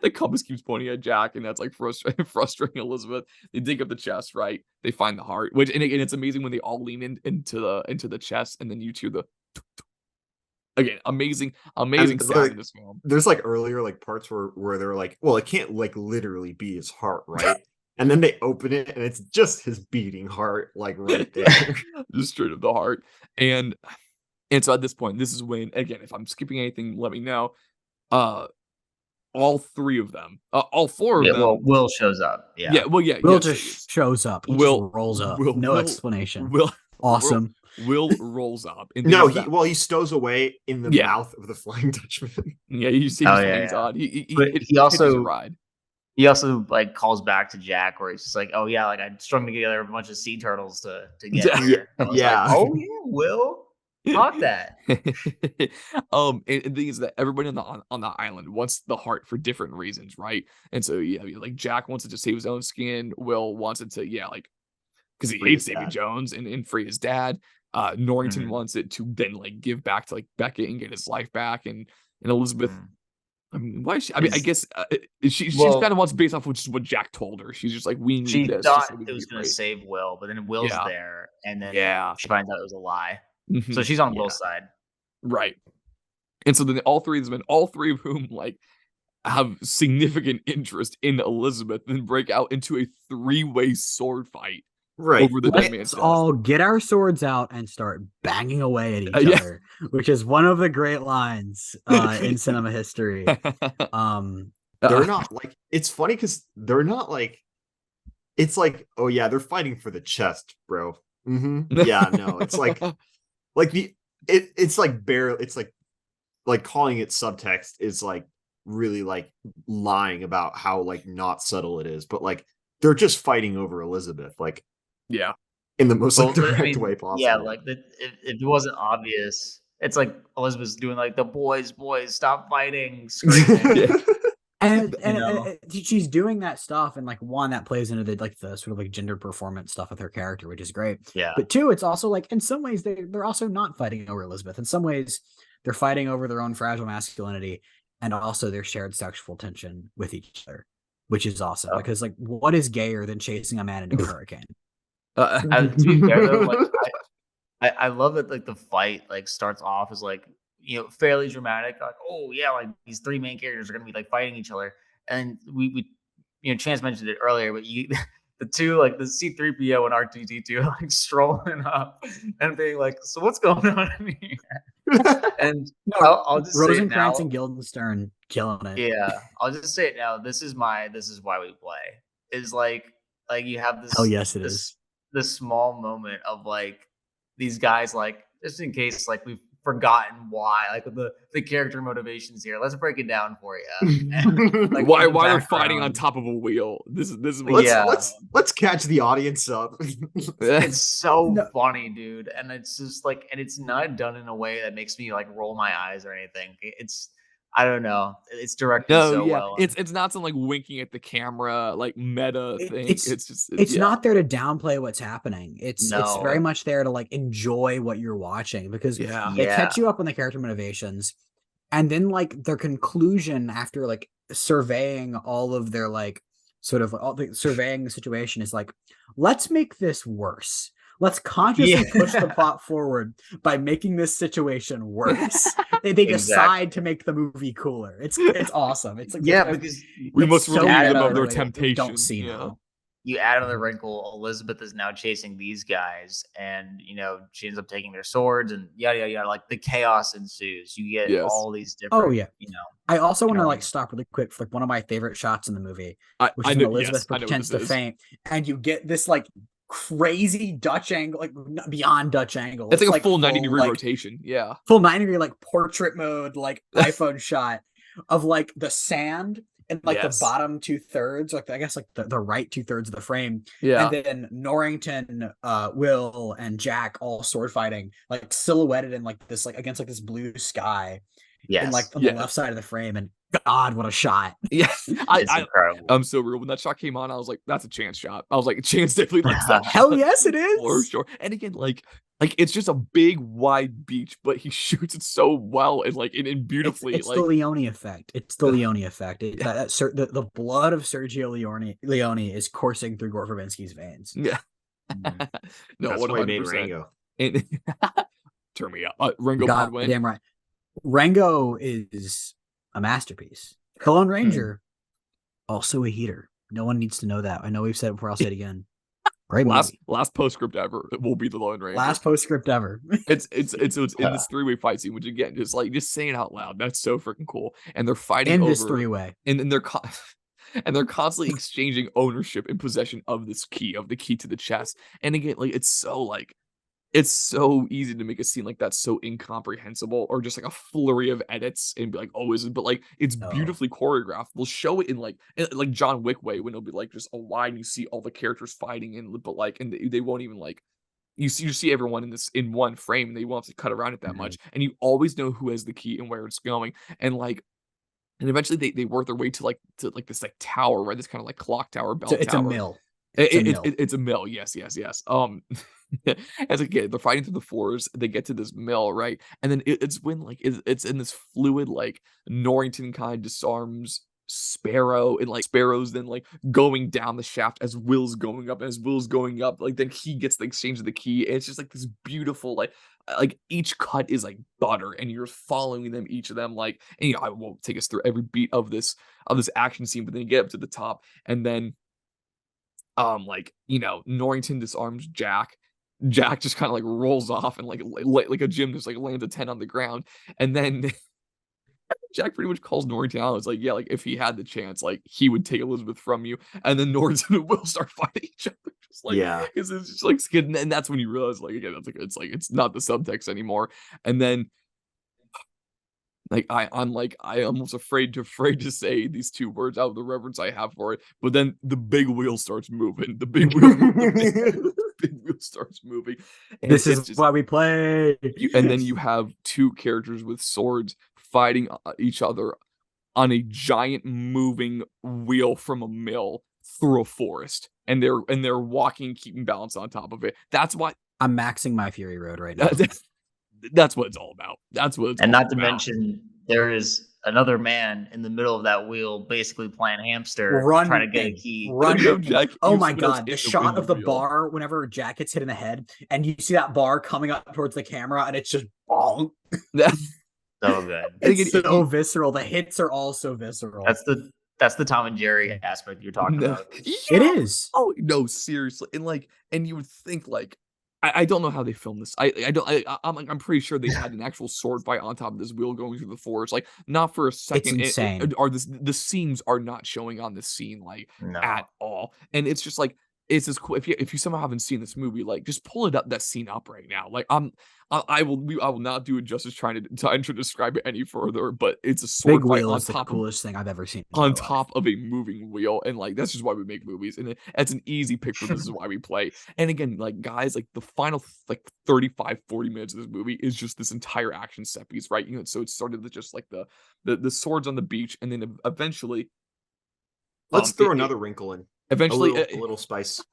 the compass keeps pointing at Jack, and that's like frustrating Elizabeth. They dig up the chest, right? They find the heart, which and it's amazing when they all lean into the chest, and then you hear the again, amazing sound in this film. There's like earlier like parts where they're like, well, it can't like literally be his heart, right? And then they open it and it's just his beating heart, like right there. Just straight up the heart. And so at this point, this is when, again, if I'm skipping anything, let me know. All 3 of them, all 4 of them. Well, Will shows up. Yeah. Well, yeah. Will just shows up. He just rolls up. No explanation. Awesome. Will rolls up. And No, he stows away in the mouth of the Flying Dutchman. Yeah, you see his flames on. He also a ride. He also like calls back to Jack where he's just like, "Oh yeah, like I strung together a bunch of sea turtles to get here." I was like, Yeah. "Oh yeah, Will, caught that." And the thing is that everybody on the island wants the heart for different reasons, right? And so yeah, like Jack wants it to save his own skin. Will wants it to like because he Free hates his Davy dad. Jones and free his dad. Norrington Mhm, wants it to then like give back to like Beckett and get his life back, and Elizabeth. mhm. I mean, why is she? I mean, I Is guess she just kind well, of wants based off which is what Jack told her. She's just like, we need she this just thought so we it can was be gonna free. save Will, but then Will's Yeah, there, and then yeah, she finds out it was a lie. So mhm, she's on yeah, Will's side. right. And so then all three of whom like have significant interest in Elizabeth, then break out into a three-way sword fight Right. over the dead man's Let's chest. all get our swords out and start banging away at each Yeah. other, which is one of the great lines in cinema history. They're not like it's funny because they're not like it's like, oh yeah, they're fighting for the chest, bro. Yeah, no. It's like it's like barely it's like calling it subtext is like really like lying about how like not subtle it is, but like they're just fighting over Elizabeth, like Yeah. in the most like Well, I direct way mean, yeah, possible. like if it wasn't obvious, it's like Elizabeth's doing like the boys, stop fighting, screaming. Yeah. You know, She's doing that stuff, and like one that plays into the sort of like gender performance stuff with her character, which is great. yeah, But two, it's also like in some ways they're also not fighting over Elizabeth. In some ways, they're fighting over their own fragile masculinity and also their shared sexual tension with each other, which is awesome. oh. Because like, what is gayer than chasing a man into a hurricane? To be fair though, like I love that like the fight like starts off as like fairly dramatic, like oh yeah, like these three main characters are gonna be like fighting each other, and we Chance mentioned it earlier, but you the two like the C3PO and R2D2 like strolling up and being like, so what's going on in here? And No, I'll just say it Rosencrantz now. and Guildenstern killing it. Yeah, I'll just say it now. This is why we play. Is like you have Hell yes, it is. this small moment of like these guys like just in case like we've forgotten why like the character motivations here. Let's break it down for you. And, like why in the they're fighting on background, top of a wheel. This is what let's yeah. let's catch the audience up. It's so No. funny, dude, and it's just like, and it's not done in a way that makes me like roll my eyes or anything. It's I don't know. It's directed No, so yeah. well. It's not some like winking at the camera, like meta thing. It's It's just it's yeah. not there to downplay what's happening. It's very No, much there to like enjoy what you're watching because Yeah. they yeah, catch you up on the character motivations, and then like their conclusion after like surveying all of their like sort of surveying the situation is like, let's make this worse. Let's consciously push the yeah, plot forward by making this situation worse. They decide exactly. to make the movie cooler. It's awesome. It's like Yeah, because We it's must so add relieve them meta of in another a their way that we don't temptation. see Yeah. now. you add another Mhm. wrinkle. Elizabeth is now chasing these guys, and she ends up taking their swords, and yada yada yada. Like the chaos ensues. You get Yes. all these Oh different, yeah. I also want to like turns. stop really quick for like one of my favorite shots in the movie, which I is know. when Elizabeth Yes, I know what pretends this to is. faint, and you get this like crazy Dutch angle, like beyond Dutch angle. It's like a like full 90-degree like rotation. Yeah. full 90-degree like portrait mode, like iPhone shot of like the sand and like the Yes. bottom 2/3, like I guess like the right 2/3 of the frame, Yeah. and then Norrington, Will, and Jack all sword fighting, like silhouetted in like this, like against like this blue sky, and like Yes, on the Yeah. left side of the frame, and God, what a shot! Yeah. it's incredible. I'm so real. When that shot came on, I was like, that's a Chance shot. I was like, Chance definitely likes that Hell shot. yes, it For is. sure. And again, like it's just a big wide beach, but he shoots it so well and like and beautifully. It's like the Leone effect. It's the Leone effect. The blood of Sergio Leone is coursing through Gore Verbinski's veins. Yeah. Mhm. No, That's why he made 100%. Rango. And turn me up. Ringo Broadway. Damn right. Rango is a masterpiece. The Lone Ranger, also a heater. No one needs to know that. I know we've said it before. I'll say it again. Great movie. Last postscript ever will be the Lone Ranger. Last postscript ever. It's in this three-way fight scene, which again, just saying it out loud. That's so freaking cool. And they're fighting In over this three-way. and then and they're constantly exchanging ownership and possession of this key, of the key to the chest. And again, like it's so like it's so easy to make a scene like that so incomprehensible, or just like a flurry of edits and be like, oh, is it? But like it's Oh. beautifully choreographed. They'll show it in like John Wick way, when it'll be like just a wide and you see all the characters fighting, and but like, and they won't even like, you see everyone in one frame, and they won't have to cut around it that Mhm. much, and you always know who has the key and where it's going, and like, and eventually they work their way to like this like tower, right? This kind of like clock tower, bell It's a tower. mill. It's a mill. It's a mill. Yes, yes, yes. As a kid, they're fighting through the forest. They get to this mill, right? And then it's when like it's in this fluid, like Norrington kind of disarms Sparrow, and like Sparrow's then like going down the shaft as Will's going up, and as Will's going up, like then he gets the exchange of the key. And it's just like this beautiful, like each cut is like butter, and you're following them, each of them, like, and you know, I won't take us through every beat of this action scene, but then you get up to the top, and then like, you know, Norrington disarms Jack. Jack just kind of like rolls off, and like a gymnast like lands a 10 on the ground, and then Jack pretty much calls Norrington out. It's like, yeah, like if he had the chance, like he would take Elizabeth from you, and then Norrington and Will start fighting each other, just like, Yeah. because it's just like skid, and that's when you realize, like, again, that's like it's not the subtext anymore, and then like I almost afraid to say these two words out of the reverence I have for it, but then the big wheel starts moving. The big wheel, the big wheel starts moving, and This it's is just why we play. and then you have two characters with swords fighting each other on a giant moving wheel from a mill through a forest, and they're walking, keeping balance on top of it. That's why I'm maxing my Fury Road right now. that's what it's all about. That's what it's And all not to about. mention, there is another man in the middle of that wheel, basically playing hamster, Running, trying to get a key. running. Jack, Oh you my someone else god, in the shot of the wheel. bar whenever Jack gets hit in the head, and you see that bar coming up towards the camera, and it's just bonk. So good. It's so visceral. The hits are all so visceral. That's the Tom and Jerry aspect you're talking No. about. It is. Oh no, seriously, and like, and you would think like, I don't know how they filmed this. I don't. I'm pretty sure they had an actual sword fight on top of this wheel going through the forest. Like, not for a second. It's insane. Are the seams are not showing on this scene like No. at all, and it's just like, it's just cool. If you somehow haven't seen this movie, like just pull it up, that scene up right now. Like I will not do it justice trying to describe it any further. But it's a sword Big fight wheel on is the top of coolest thing I've ever seen in on my top life. of a moving wheel, and like that's just why we make movies, and that's an easy pick for This Is Why We Play. And again, like guys, like the final like 35-40 minutes of this movie is just this entire action set piece, right? You know, so it started with just like the swords on the beach, and then eventually Let's throw it another wrinkle in. eventually A little spice.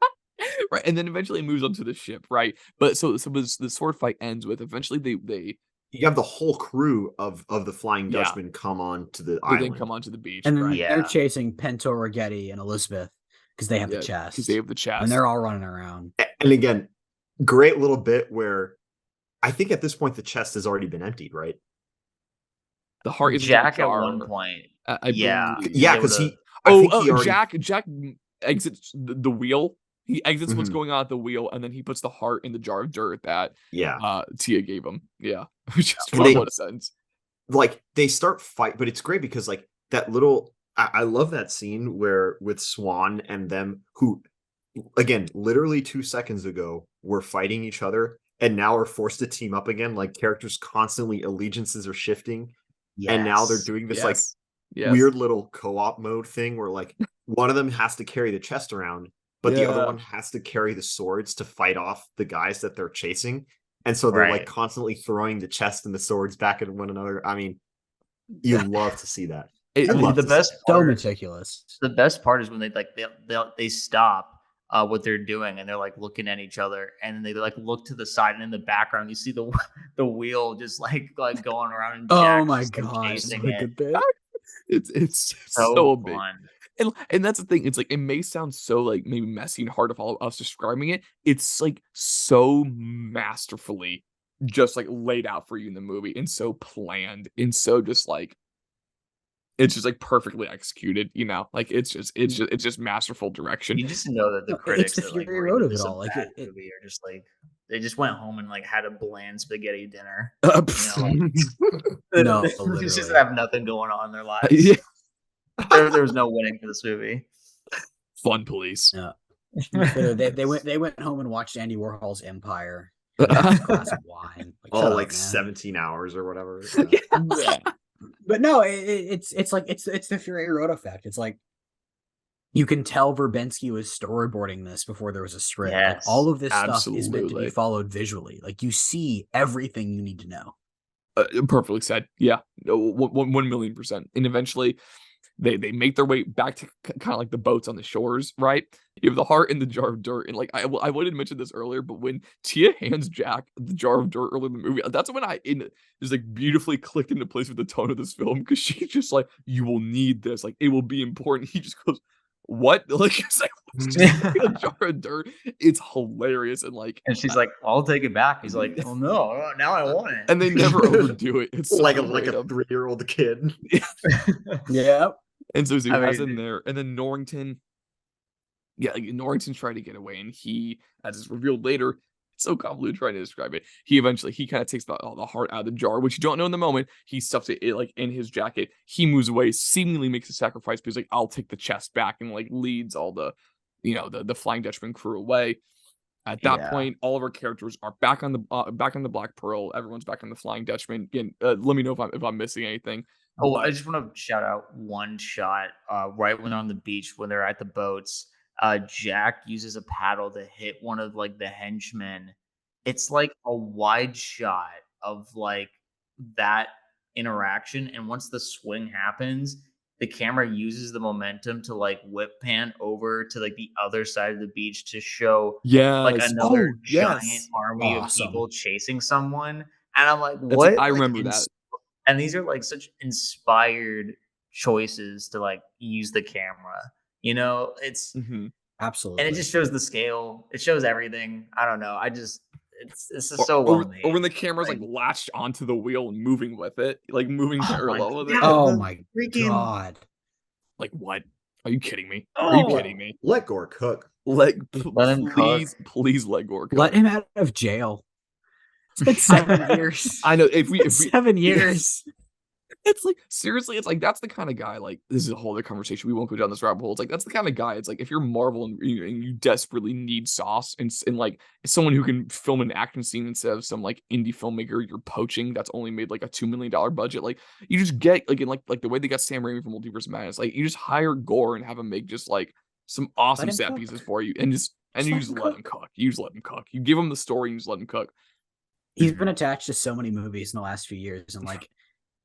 right, and then eventually it moves onto the ship, right? But so the sword fight ends with eventually they You have the whole crew of the Flying Yeah. Dutchman come on to the they then island. come onto the beach, And then right? they're Yeah. chasing Pinto, Rigetti, and Elizabeth because they have the chest. because they have the chest. And they're all running around. And again, great little bit where I think at this point the chest has already been emptied, right? The heart is Jack at one point. I Yeah. believe. Yeah, They because would've- Jack exits the wheel. He exits what's Mhm. going on at the wheel, and then he puts the heart in the jar of dirt that Yeah. Tia gave him. Yeah, which is And they- what a sentence. Like they start fight, but it's great because like that little I love that scene where with Swan and them who again literally 2 seconds ago were fighting each other and now are forced to team up again. Like characters constantly allegiances are shifting, and now they're Yes. doing this like Yes. weird little co-op mode thing where like one of them has to carry the chest around, but the other Yeah. one has to carry the swords to fight off the guys that they're chasing. And so they're like Right. constantly throwing the chest and the swords back at one another. I mean, you love to see that. It- I love the to see best that. So part, meticulous. the best part is when they stop what they're doing, and they're like looking at each other, and they like look to the side, and in the background you see the the wheel just like going around, and Oh Jack's my just, like, god. chasing Look it. at that. It's So so big. fun. And that's the thing. It's like it may sound so like maybe messy and hard of all us describing it. It's like so masterfully just like laid out for you in the movie, and so planned, and so just like it's just like perfectly executed, you know? Like it's just masterful direction. You just know that the No, it's critics the that like Fury were Road giving of it this a all, like, bad it- movie are just like they just went home and like had a bland spaghetti dinner. No, They just literally. have nothing going on in their lives. Yeah. There was no winning for this movie. Fun police. No. They went home and watched Andy Warhol's Empire. a glass of wine. Like, All shut like up, man. 17 hours or whatever. Yeah. But no, it's like it's the Fury Road effect. It's like you can tell Verbinski was storyboarding this before there was a script. Like all Yes. of this stuff is meant to be Absolutely. followed visually. Like you see everything you need to know. Perfectly said. Yeah. No, 1,000,000%. And eventually they make their way back to kind of like the boats on the shores, right? You have the heart in the jar of dirt. And like I wanted to mention this earlier, but when Tia hands Jack the jar of dirt earlier in the movie, that's when is like beautifully clicked into place with the tone of this film, because she's just like, you will need this, like it will be important. He just goes, what? Like it's like just a jar of dirt. It's hilarious. And like And she's like, "I'll take it back." He's like, "Well, no, now I want it." and they never overdo it. It's so like a random. 3-year-old kid. Yeah. And so he I has mean- in there, and then Norrington, yeah, like Norrington's trying to get away, and he, as is revealed later, it's so convoluted trying to describe it. He kind of takes all the heart out of the jar, which you don't know in the moment. He stuffs it like in his jacket. He moves away, seemingly makes a sacrifice, but he's like, "I'll take the chest back," and like leads all the, the Flying Dutchman crew away. At that point, all of our characters are back on the Black Pearl. Everyone's back on the Flying Dutchman. Again, let me know if I'm missing anything. Oh, I just want to shout out one shot right when they're on the beach, when they're at the boats. Jack uses a paddle to hit one of like the henchmen. It's like a wide shot of like that interaction, and once the swing happens, the camera uses the momentum to like whip pan over to like the other side of the beach to show like Yes. another Oh, giant yes. army of Awesome. people chasing someone. And I'm like, That's like, what? I Like, remember that. and these are like such inspired choices to like use the camera. It's Mhm. Absolutely. and it just shows the scale. It shows everything. I don't know. It's just Or, so well made. or when the camera's like latched onto the wheel and moving with it, like moving parallel with it. Oh the my freaking- god. Like, what? Are you kidding me? Are you Oh. kidding me? Let Gore cook. Let him please let Gore cook. Let him out of jail. It's been 7 years. I know if we 7 years. it's like seriously, it's like that's the kind of guy, like this is a whole other conversation. We won't go down this rabbit hole. It's like that's the kind of guy. It's like if you're Marvel and you desperately need sauce and like someone who can film an action scene instead of some like indie filmmaker you're poaching that's only made like a $2 million budget, like you just get like in like the way they got Sam Raimi from Multiverse of Madness, like you just hire Gore and have him make just like some awesome Let him set cook. pieces for you and you just let him cook. You just let him cook. You give him the story and you just let him cook. He's been attached to so many movies in the last few years, and like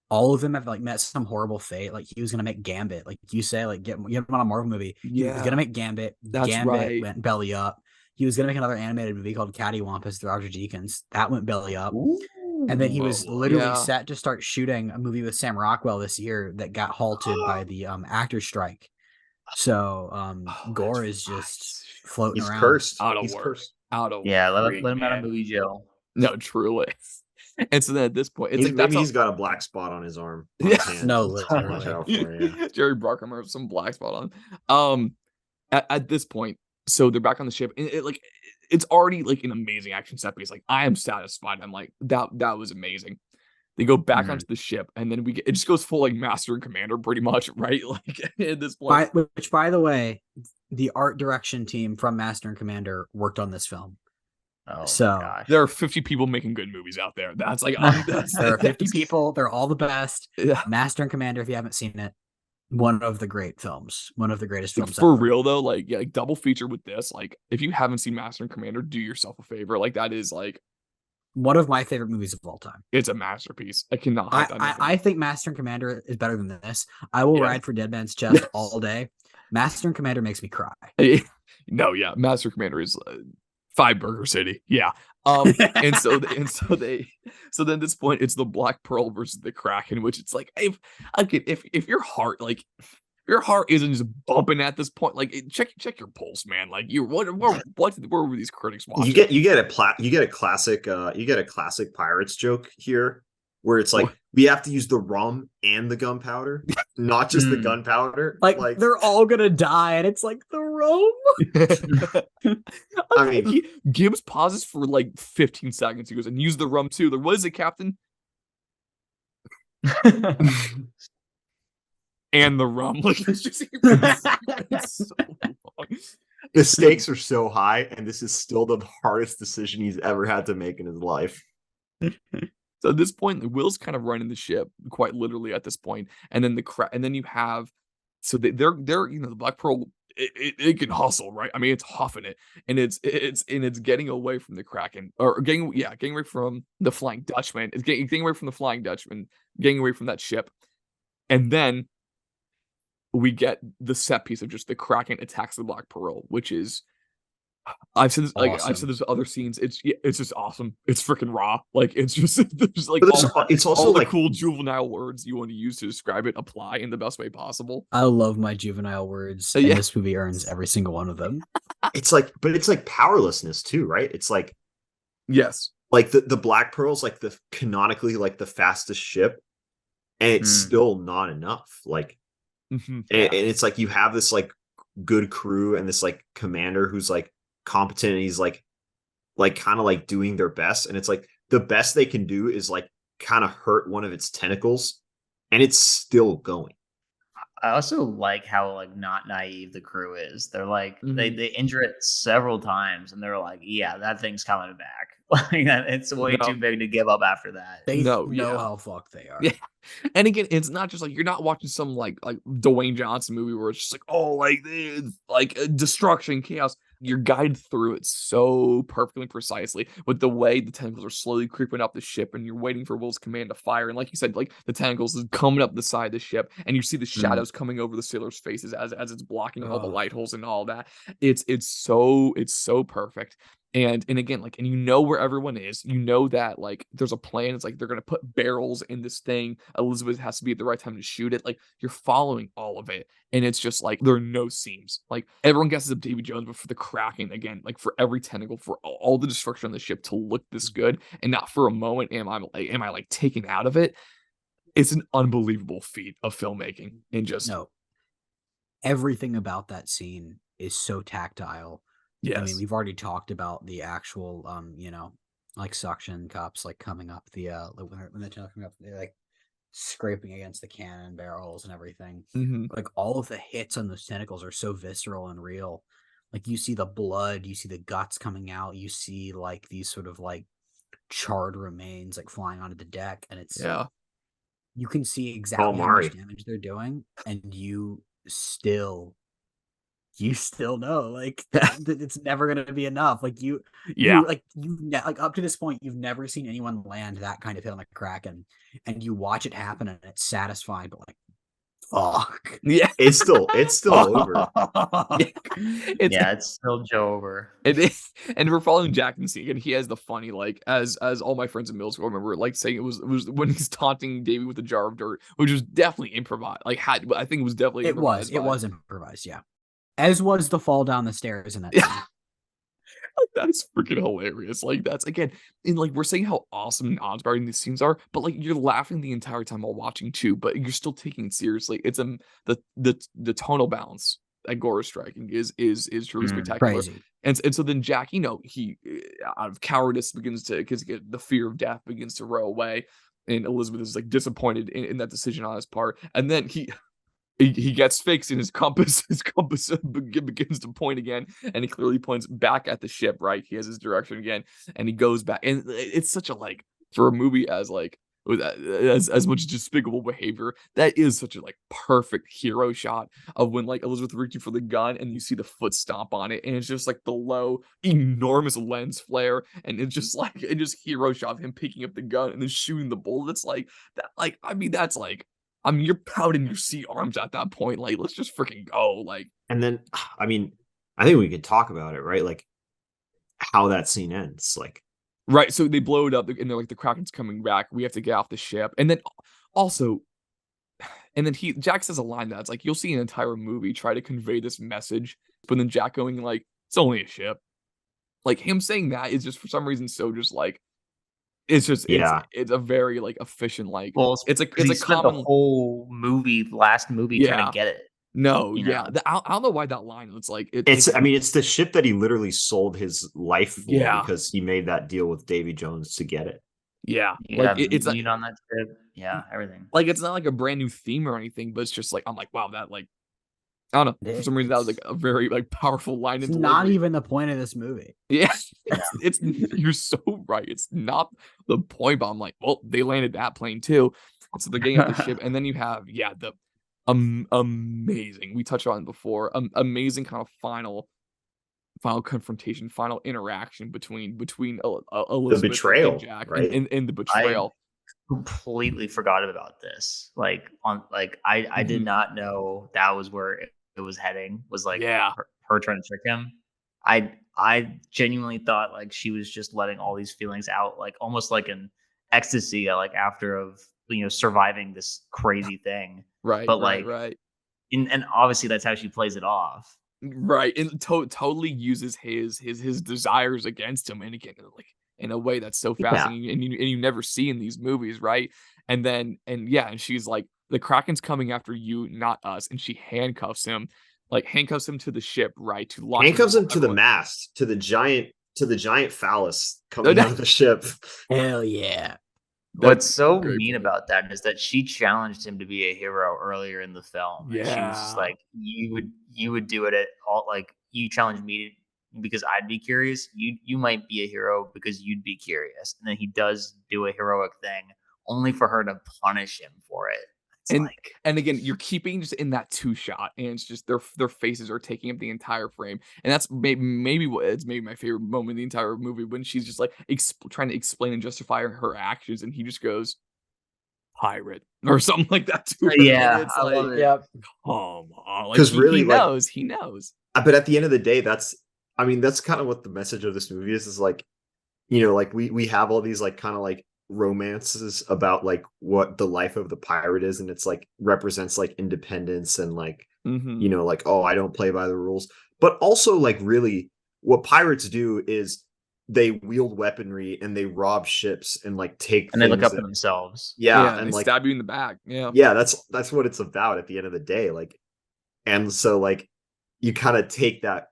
all of them have like met some horrible fate. Like he was gonna make Gambit, like you say, like get him on a Marvel movie. He was gonna make Gambit. That's Gambit right. went belly up. He was gonna make another animated movie called Cattywampus with Roger Deakins. That went belly up. And then he was literally set to start shooting a movie with Sam Rockwell this year that got halted by the actor strike. So Gore is just floating He's around. cursed. Out of He's work. cursed. Out of Yeah, let work, him out of man. movie jail. No, truly. And so then at this point, it's like Maybe that's he's got a black spot on his arm. On Yeah. his hand. No, Watch literally. out for it, yeah. Jerry Bruckheimer has some black spot on. At this point, so they're back on the ship, and it's already like an amazing action set piece. Like I am satisfied. I'm like that was amazing. They go back onto the ship, and then it just goes full like Master and Commander, pretty much, right? Like at this point, Which, by the way, the art direction team from Master and Commander worked on this film. Oh So, gosh. there are 50 people making good movies out there. That's like there are 50 people. They're all the best. Yeah. Master and Commander, if you haven't seen it, one of the great films. One of the greatest Like, films for ever. real though, like yeah, like double feature with this. Like if you haven't seen Master and Commander, do yourself a favor. Like that is like One of my favorite movies of all time. it's a masterpiece. I cannot hide that. I think Master and Commander is better than this. I will ride for Dead Man's Chest all day. Master and Commander makes me cry. No, yeah, Master and Commander is Five Burger City. Yeah. And so then at this point it's the Black Pearl versus the Kraken, which it's like if your heart isn't just bumping at this point, like check your pulse, man. Like you what were these critics watching? You get a classic Pirates joke here where it's like we have to use the rum and the gunpowder, not just the gunpowder. Like they're all gonna die, and it's like the rum. I mean, Gibbs pauses for like 15 seconds. He goes, and use the rum too. Like, what is it, Captain? And the rum. Like it's just it's so long. The stakes are so high, and this is still the hardest decision he's ever had to make in his life. So at this point, Will's kind of running the ship, quite literally at this point, and then and then you have, so they're the Black Pearl, it can hustle, right? I mean, it's huffing it, and it's getting away from the Kraken, or getting away from the Flying Dutchman. It's getting away from the Flying Dutchman, getting away from that ship, and then we get the set piece of just the Kraken attacks the Black Pearl, which is, I've said this, like I've said Awesome. this with other scenes. It's just awesome. It's freaking raw. Like it's just there's like But it's also all the like cool juvenile words you want to use to describe it apply in the best way possible. I love my juvenile words, and Yeah. this movie earns every single one of them. it's like powerlessness too, right? It's like Yes. like the Black Pearl's like the canonically like the fastest ship, and it's still not enough. Like, Mhm. and it's like you have this like good crew and this like commander who's like competent, and he's like kind of like doing their best, and it's like the best they can do is like kind of hurt one of its tentacles, and it's still going. I also like how like not naive the crew is. They're like they Mhm. injure it several times, and they're like, yeah, that thing's coming back. Like it's way No. too big to give up after that. They No, know yeah. how fucked they are. Yeah. And again, it's not just like you're not watching some like Dwayne Johnson movie where it's just like, oh, like destruction, chaos. You're guided through it so perfectly precisely with the way the tentacles are slowly creeping up the ship, and you're waiting for Will's command to fire. And like you said, like the tentacles is coming up the side of the ship, and you see the shadows coming over the sailors' faces as it's blocking all the Ugh. light holes and all that. It's so perfect. And again, like, and you know where everyone is. You know that like there's a plan. It's like they're gonna put barrels in this thing. Elizabeth has to be at the right time to shoot it. Like you're following all of it, and it's just like there are no seams. Like everyone guesses up Davy Jones, but for the Kraken again, like for every tentacle, for all the destruction on the ship to look this good, and not for a moment am I like taken out of it. It's an unbelievable feat of filmmaking, and just No, everything about that scene is so tactile. I mean, yes, we've already talked about the actual, like suction cups, like coming up when they're coming up, they're like scraping against the cannon barrels and everything. hmm Like all of the hits on those tentacles are so visceral and real. Like you see the blood, you see the guts coming out, you see like these sort of like charred remains like flying onto the deck, and yeah, you can see exactly how Mari. much damage they're doing, and still you still know like that it's never going to be enough. Like yeah. like up to this point you've never seen anyone land that kind of hit on the Kraken, and you watch it happen and it's satisfying, but like fuck. Yeah, It's still over. it's Yeah, it's still Joe over. it is, and we're following Jack and see, and he has the funny like as all my friends in middle school remember like saying it was when he's taunting Davey with a jar of dirt, which was definitely improvised. Like I think it was definitely It was improvised. improvised, yeah, as was the fall down the stairs in that Yeah. scene. That's freaking hilarious. Like that's again, and like we're saying how awesome and awe-inspiring these scenes are, but like you're laughing the entire time while watching too, but you're still taking it seriously. It's the tonal balance that Gore is striking is truly spectacular. Crazy. And so then Jack, he out of cowardice begins to because the fear of death begins to row away, and Elizabeth is like disappointed in that decision on his part, and then he gets fixed, and his compass begins to point again, and he clearly points back at the ship, right? He has his direction again, and he goes back, and it's such a like for a movie as like with as much despicable behavior, that is such a like perfect hero shot of when like Elizabeth reaching for the gun and you see the foot stomp on it, and it's just like the low enormous lens flare, and it's just like it just hero shot of him picking up the gun and then shooting the bullet. It's like that, like I mean that's like I mean, you're pouting your C arms at that point. Like, let's just freaking go. Like, And then, I mean, I think we could talk about it, right? Like how that scene ends. Like, right. So they blow it up, and they're like, the Kraken's coming back. We have to get off the ship. And then also, and then Jack says a line that's like, you'll see an entire movie try to convey this message, but then Jack going like, it's only a ship. Like him saying that is just for some reason so just like it's just yeah, it's a very like efficient like Well, it's because he a spent common the whole last movie trying yeah to get it. no You yeah know, I don't know why that line it's like I mean, it's the ship that he literally sold his life for Yeah. because he made that deal with Davy Jones to get it. yeah you like got it's like meat on that ship. Yeah, everything. like it's not like a brand new theme or anything, but it's just like I'm like wow that like I don't know. For some reason, that was It's, like a very like powerful line it's in not delivery. even the point of this movie. Yeah, it's you're so right. It's not the point, but I'm like, well, they landed that plane too. And so they're getting off the ship, and then you have the amazing. We touched on it before. Amazing kind of final confrontation, final interaction between The Elizabeth and betrayal, Jack, right? and the I betrayal. completely forgot about this. I did Mhm. not know that was where it was heading. Was like Yeah, her trying to trick him. I genuinely thought like she was just letting all these feelings out, like almost like an ecstasy, like after of surviving this crazy thing. right, But right, like, right. and obviously that's how she plays it off. Right, and totally uses his desires against him, and again, like in a way that's so Yeah. fascinating, and you never see in these movies, right? And then, and she's like, the Kraken's coming after you, not us, and she handcuffs him to the ship, right, to lock him Handcuffs in while him to the everyone. mast, to the giant phallus coming out of the ship. Hell yeah. What's That's a so great mean point. about that is that she challenged him to be a hero earlier in the film, and she was just Yeah. like, you would do it at all. Like, you challenged me because I'd be curious. You might be a hero because you'd be curious." And then he does do a heroic thing only for her to punish him for it. It's And like, and again, you're keeping just in that two shot, and it's just their faces are taking up the entire frame, and that's maybe what it's maybe my favorite moment in the entire movie when she's just like trying to explain and justify her actions, and he just goes pirate or something like that to her, and yeah, it's I love like, it. Yep. come on, like Because he really, like, knows, he knows. but at the end of the day, that's kind of what the message of this movie is like, like we have all these like kind of like romances about like what the life of the pirate is, and it's like represents like independence and like, Hmm. like, oh, I don't play by the rules. But also like really what pirates do is they wield weaponry and they rob ships and like take And they look things up that, to themselves. yeah, Yeah, and and they like, stab you in the back. Yeah, yeah, that's what it's about at the end of the day. Like, and so like you kind of take that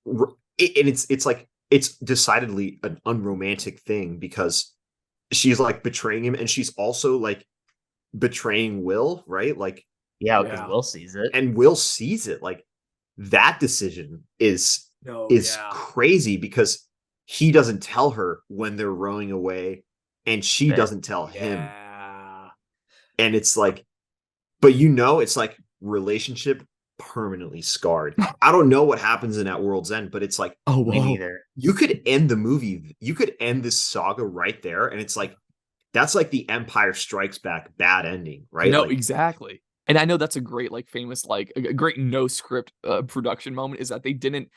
and it's like it's decidedly an unromantic thing because she's like betraying him and she's also like betraying Will, right? Like, Yeah, because yeah. Will sees it. and Will sees it. Like, that decision No, is yeah. crazy because he doesn't tell her when they're rowing away and she That doesn't tell him. Yeah. And it's like, but it's like relationship permanently scarred. I don't know what happens in At World's End, but it's like Oh, me whoa. neither. you could end the movie, you could end this saga right there, and it's like that's like the Empire Strikes Back bad ending, right? No, Like, exactly. And I know that's a great, like, famous, like, a great no script production moment is that they didn't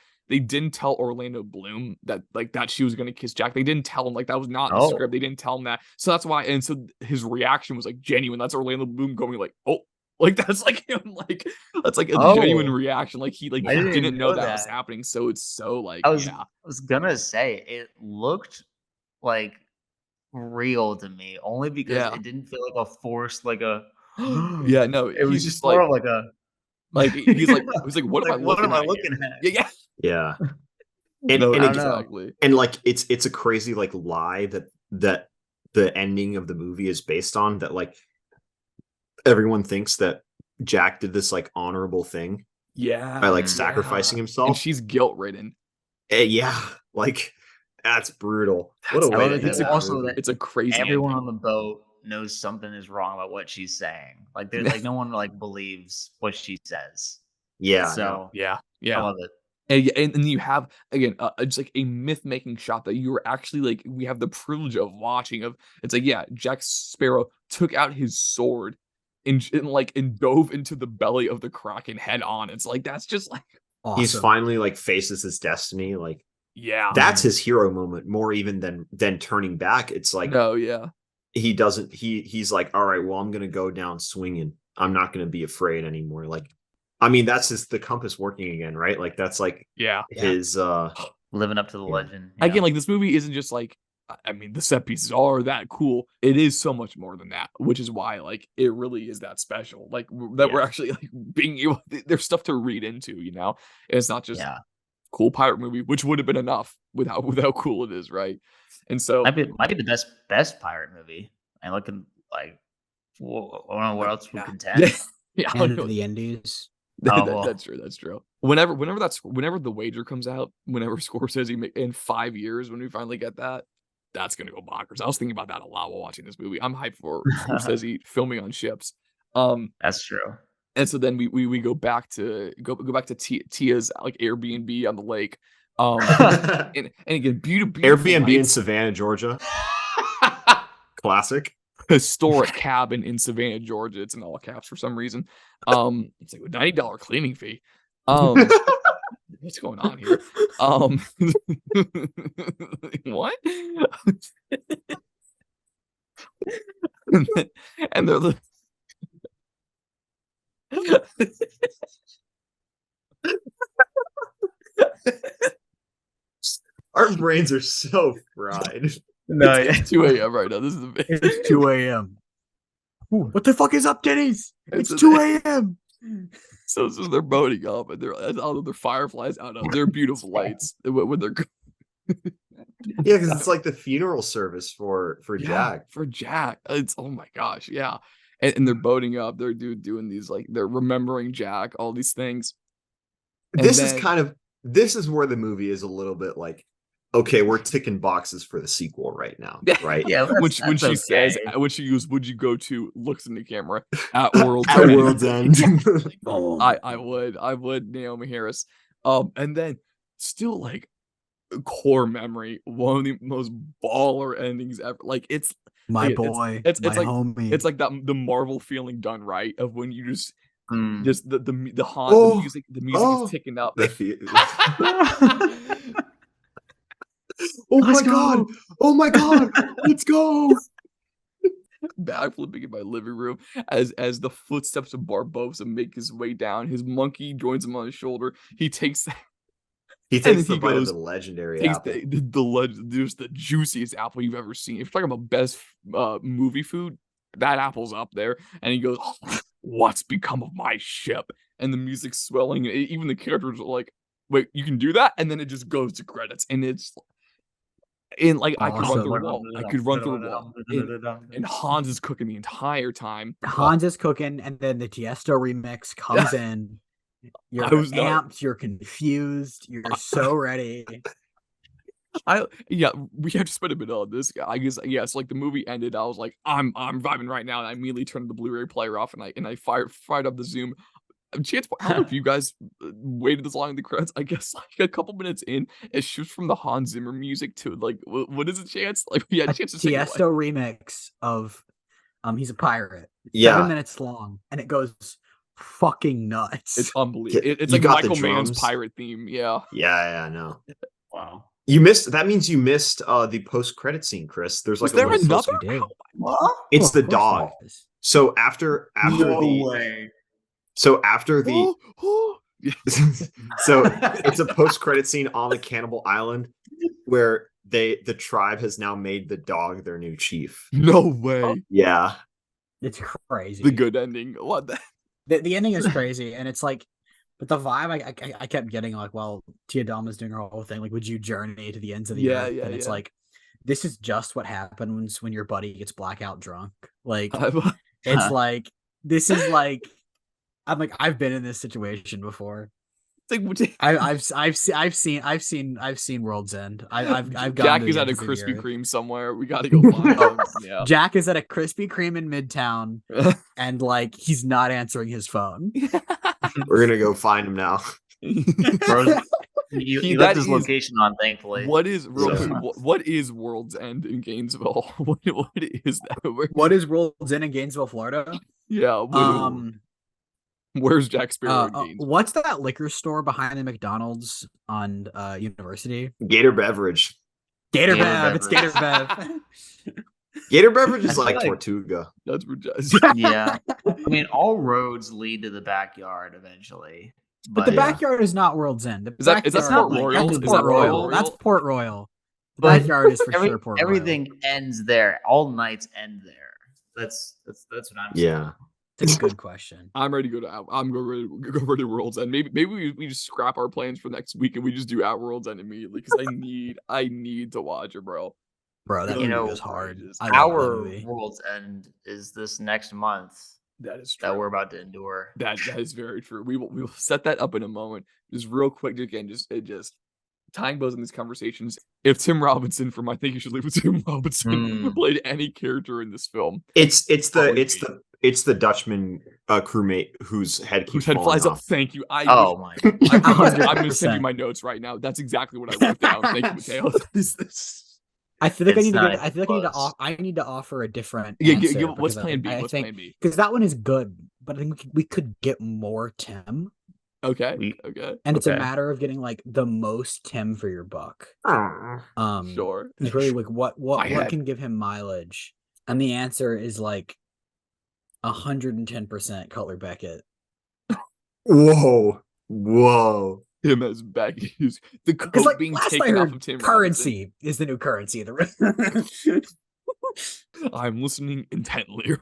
tell Orlando Bloom that like that she was gonna kiss Jack. They didn't tell him like that was not in the script. Oh, They didn't tell him that. So that's why, and so his reaction was like genuine. That's Orlando Bloom going like, oh, like that's like him, like that's like a genuine oh, reaction. Like he I didn't didn't even know know that was that. happening. So it's so like, I was yeah. I was gonna say it looked like real to me only because Yeah. it didn't feel like a forced like a Yeah, no, it was he's just just more like of like a he's like, "What am I like what am looking I at here?" looking at? Yeah, yeah. yeah. And No, and I don't again, know. exactly. and like it's a crazy like lie that the ending of the movie is based on, that like everyone thinks that Jack did this like honorable thing by Yeah, like Mm. sacrificing yeah, and himself. she's guilt-ridden. Yeah, like that's brutal. What a That's I way love to it end it's too. a that Also, movie. that it's a crazy everyone ending. on the boat knows something is wrong about what she's saying. Like, like no one like believes what she says. Yeah, no. So Yeah, I yeah. love it. And you have again, just like a myth-making shot that you were actually like we have the privilege of watching of it's like, yeah, Jack Sparrow took out his sword and dove into the belly of the Kraken head on. It's like that's just like He's Awesome. finally like faces his destiny. Like, yeah. that's Mhm. his hero moment more even than turning back. It's like No, yeah. he doesn't he's like, all right, well, I'm gonna go down swinging. I'm not gonna be afraid anymore. Like, I mean, that's just the compass working again, right? Like, that's like Yeah. Yeah. his Living up to the yeah. legend. Yeah. Again, like this movie isn't just like I mean, the set pieces are that cool. It is so much more than that, which is why like it really is that special. Like that we're Yeah. actually like being able there's stuff to read into, you know? And it's not just Yeah. cool pirate movie, which would have been enough with how cool it is, right? And so Might be the best pirate movie. And looking like I don't know what else would yeah. contend. Yeah, I don't And know. the Indies. Oh, well. That's true. That's true. Whenever the wager comes out, whenever Scorsese in 5 years when we finally get that, that's gonna go bonkers. I was thinking about that a lot while watching this movie. I'm hyped for Scorsese filming on ships. That's true. And so then we go back to Tia's like Airbnb on the lake. And again, beautiful Airbnb in lights. Savannah, Georgia. Classic. Historic cabin in Savannah, Georgia. It's in all caps for some reason. It's like a $90 cleaning fee. What's going on here? What? and they're the Our brains are so fried. No, it's 2 a.m. right now. This is It's 2 a.m. What the fuck is up, Denny's? It's So 2 a.m. So they're boating up, and they're fireflies out of. They're beautiful lights when they're. Yeah, because it's like the funeral service for Jack. For Jack. It's oh my gosh, yeah. And they're boating up. They're doing these like they're remembering Jack, all these things. This is where the movie is a little bit like, okay, we're ticking boxes for the sequel right now, right? Yeah, when she says when she goes, would you go to looks in the camera at World's End? World's End. I would Naomi Harris. And then still like core memory, one of the most baller endings ever. Like it's My like, boy, it's my like homie. it's like that the Marvel feeling done right of when you just the music is ticking up. Oh my god! Oh my god! Let's go! Backflipping in my living room as the footsteps of Barbosa make his way down. His monkey joins him on his shoulder. He takes the bite of the legendary apple. There's the juiciest apple you've ever seen. If you're talking about best movie food, that apple's up there. And he goes, "What's become of my ship?" And the music's swelling. Even the characters are like, "Wait, you can do that?" And then it just goes to credits, and it's. And like I could run through a wall. And Hans is cooking the entire time. Hans is cooking, and then the Tiesto remix comes in. You're amped, you're confused, you're so ready. We have to spend a bit on this. I guess yes. Like the movie ended, I was like, I'm vibing right now, and I immediately turned the Blu-ray player off, and I fired up the Zoom. Chance, I don't know if you guys waited this long in the credits. I guess like a couple minutes in, it shifts from the Hans Zimmer music to like what is it, Chance? Like we had a chance to Tiesto remix of he's a pirate. Yeah, 7 minutes long, and it goes fucking nuts. It's unbelievable. It's like Michael Mann's pirate theme. Yeah. Yeah, I know. Wow. That means you missed the post-credit scene, Chris. There's like there another? What? It's the dog. So after So it's a post-credit scene on the cannibal island where the tribe has now made the dog their new chief. No way. Yeah. It's crazy. The good ending. What the ending is crazy, and it's like, but the vibe I kept getting like, well, Tia Dalma's doing her whole thing. Like, would you journey to the ends of the earth? And it's like, this is just what happens when your buddy gets blackout drunk. Like, it's like, this is like, I'm like, I've been in this situation before. I've seen World's End. I've Jack is at a Krispy Kreme somewhere. We got to go find him. Yeah. Jack is at a Krispy Kreme in Midtown, and like he's not answering his phone. We're gonna go find him now. Bro, you left his location on, thankfully. What is World's End in Gainesville? What is that? What is World's End in Gainesville, Florida? Yeah. Where's Jack Sparrow in Gainesville? What's that liquor store behind the McDonald's on University? Gator Beverage. Gator Bev. It's Gator Bev. Gator Beverage is like Tortuga. That's where Yeah. I mean, all roads lead to the backyard eventually. But the backyard is not World's End. Is that Port Royal? That's Port Royal. That's Port Royal. The backyard is for sure Port Royal. Everything ends there. All nights end there. That's what I'm saying. Yeah. It's a good question. I'm ready to go to World's End. Maybe we just scrap our plans for next week and we just do At World's End immediately because I need to watch it, bro. Bro, that movie is hard. Our World's End is this next month, That is true. that we're about to endure. That is very true. We will set that up in a moment. Just real quick, again, just tying both in these conversations. If Tim Robinson from I Think You Should Leave with Tim Robinson played any character in this film, It's the Dutchman crewmate whose head whose keeps head falling flies up. off. Thank you. I'm Oh my! gonna send you my notes right now. That's exactly what I wrote down. Thank you, Mateo. I feel like It's I need to not give. I feel like even I need to offer a different Yeah, answer. what's because plan B? I What's think plan B? because that one is good, but I think we could get more Tim, Okay. Okay. and it's a Okay. matter of getting like the most Tim for your buck. Sure. Like really, like what head. can give him mileage? And the answer is like 110% Cutler Beckett. Whoa. Him as Becky. The Because coat like being last I taken off heard, of Tim currency is the new currency of the Robinson. I'm listening intently.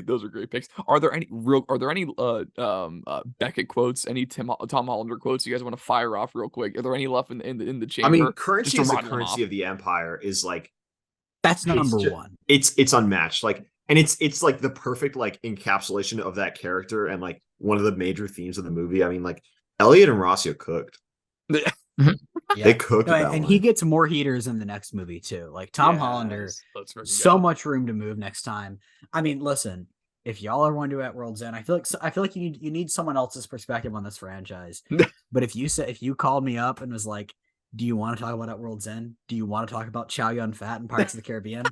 Those are great picks. Are there any Beckett quotes? Any Tom Hollander quotes you guys want to fire off real quick? Are there any left in the chamber? I mean, currency Just as to a rattle them currency off. of the empire is like That's number just- one. It's unmatched. Like, and it's like the perfect like encapsulation of that character and like one of the major themes of the movie. I mean, like Elliot and Rossio cooked. They cooked No, that and one. he gets more heaters in the next movie too. Like Tom Hollander, so much room to move next time. I mean, listen, if y'all are going to at World's End, I feel like you need someone else's perspective on this franchise. But if you called me up and was like, "Do you want to talk about at World's End? Do you want to talk about Chow Yun Fat and Pirates of the Caribbean?"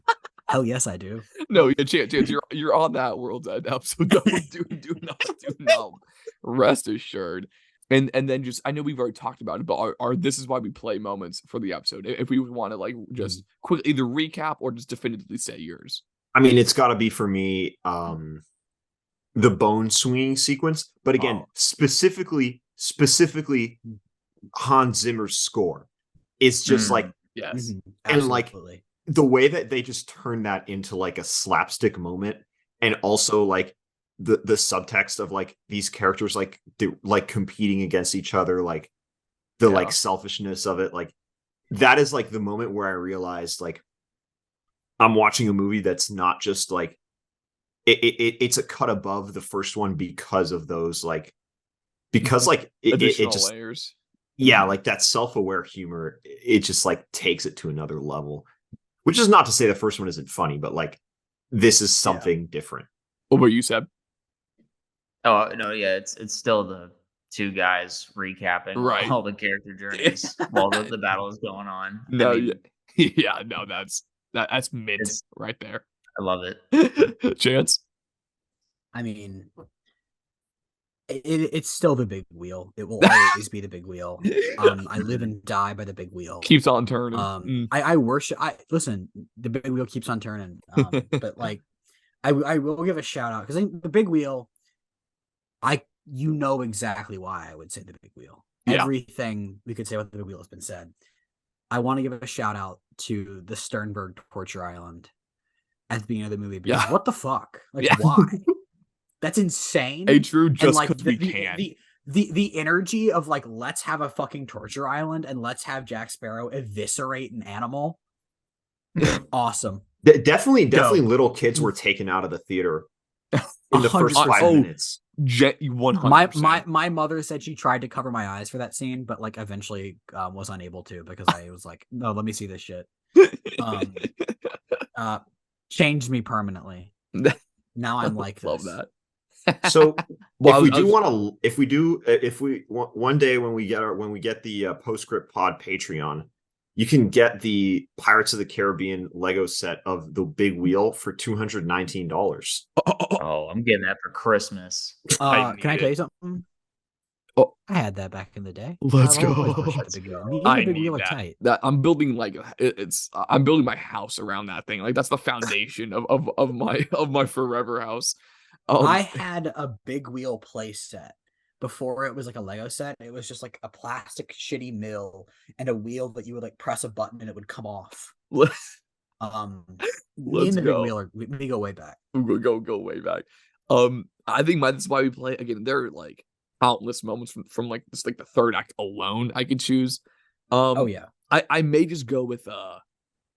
Hell yes, I do. No, yeah, Chance, you're on that World's End episode. Do not rest assured. And then just, I know we've already talked about it, but are this is why we play moments for the episode. If we want to like just quickly either recap or just definitively say yours. I mean, it's got to be for me the bone swinging sequence, but again, specifically Hans Zimmer's score is just like yes, and like the way that they just turn that into like a slapstick moment, and also like the subtext of like these characters like like competing against each other, like the like selfishness of it, like that is like the moment where I realized like I'm watching a movie that's not just like it's a cut above the first one because of those like it just layers. Yeah, like that self-aware humor, it just like takes it to another level. Which is not to say the first one isn't funny, but like this is something different. What about you, Seb? Oh no, yeah, it's still the two guys recapping all the character journeys while the battle is going on. No, no, that's mint right there. I love it. Chance? I mean, it's still the big wheel. It will always be the big wheel. I live and die by the big wheel. Keeps on turning. I worship. Listen. The big wheel keeps on turning. But like, I will give a shout out because I think the big wheel. You know exactly why I would say the big wheel. Yeah. Everything we could say about the big wheel has been said. I want to give a shout out to the Sternberg Torture Island at the beginning of the movie because what the fuck? Like why? That's insane. Hey, true, just like because we can. The energy of like, let's have a fucking torture island and let's have Jack Sparrow eviscerate an animal. Awesome. Definitely little kids were taken out of the theater in the first 5 minutes. 100%. My mother said she tried to cover my eyes for that scene, but like eventually was unable to because I was like, no, let me see this shit. Changed me permanently. Now I'm like this. Love that. So if we one day when we get the Postscript Pod Patreon, you can get the Pirates of the Caribbean Lego set of the Big Wheel for $219. Oh, I'm getting that for Christmas. Can I tell you something? Oh, I had that back in the day. Let's go. I need that. Tight. That I'm building like I'm building my house around that thing. Like that's the foundation of my forever house. I had a Big Wheel play set before it was like a Lego set. It was just like a plastic shitty mill and a wheel that you would like press a button and it would come off. Me and the Big Wheel we go way back. Go way back. I think that's why we play again. There are like countless moments from like this like the third act alone I could choose. I may just go with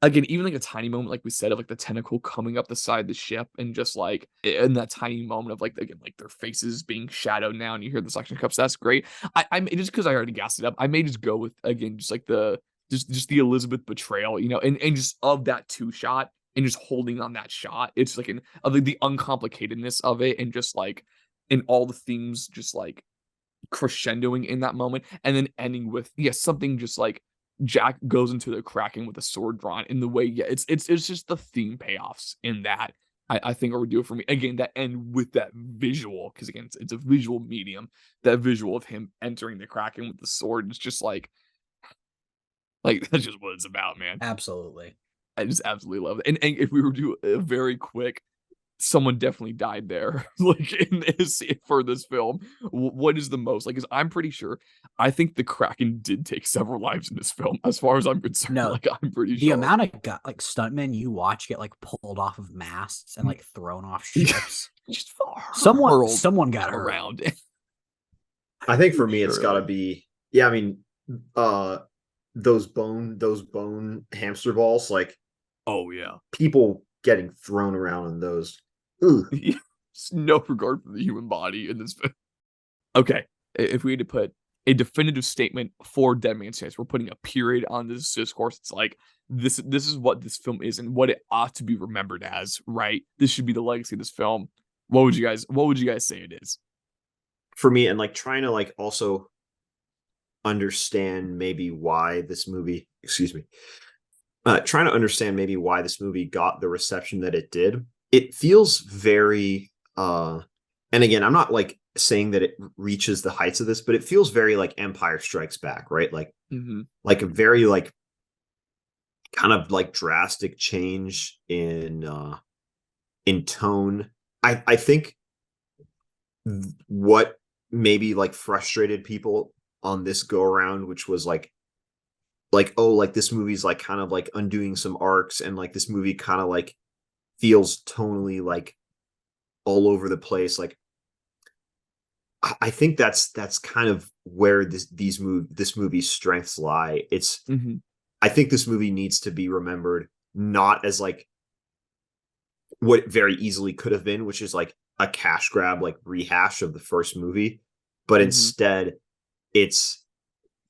again, even like a tiny moment, like we said, of like the tentacle coming up the side of the ship, and just like in that tiny moment of like again, like their faces being shadowed now, and you hear the suction cups. That's great. I just because I already gassed it up, I may just go with again, just like the just the Elizabeth betrayal, and just of that two shot and just holding on that shot. It's like of like the uncomplicatedness of it, and just like in all the themes, just like crescendoing in that moment, and then ending with something just like Jack goes into the Kraken with a sword drawn in the way. It's just the theme payoffs in that I think are do it for me. Again, that end with that visual, because again, it's a visual medium. That visual of him entering the Kraken with the sword is just like that's just what it's about, man. Absolutely. I just absolutely love it. And if we were to do a very quick, someone definitely died there, like in this for this film. What is the most? Like, 'cause I'm pretty sure, I think the Kraken did take several lives in this film, as far as I'm concerned. No, Like, I'm pretty the sure. amount of like stuntmen you watch get like pulled off of masts and like thrown off ships. Just hurled Someone got hurt. around. I think for me, it's got to Surely. be I mean, uh, those bone hamster balls, like Oh yeah. people getting thrown around in those. Ugh. No regard for the human body in this film. Okay, if we had to put a definitive statement for Dead Man's Chance, we're putting a period on this discourse. It's like this is what this film is and what it ought to be remembered as, right? This should be the legacy of this film. What would you guys say it is? For me, and like trying to like also understand maybe why this movie, excuse me, trying to understand maybe why this movie got the reception that it did. It feels very and again, I'm not like saying that it reaches the heights of this, but it feels very like Empire Strikes Back, right? Like a very like kind of like drastic change in tone. I think what maybe like frustrated people on this go around, which was oh, like this movie's like kind of like undoing some arcs, and like this movie kind of like feels tonally like all over the place. Like I think that's kind of where this movie's strengths lie. Mhm. I think this movie needs to be remembered not as like what it very easily could have been, which is like a cash grab, like rehash of the first movie, but Mhm. instead it's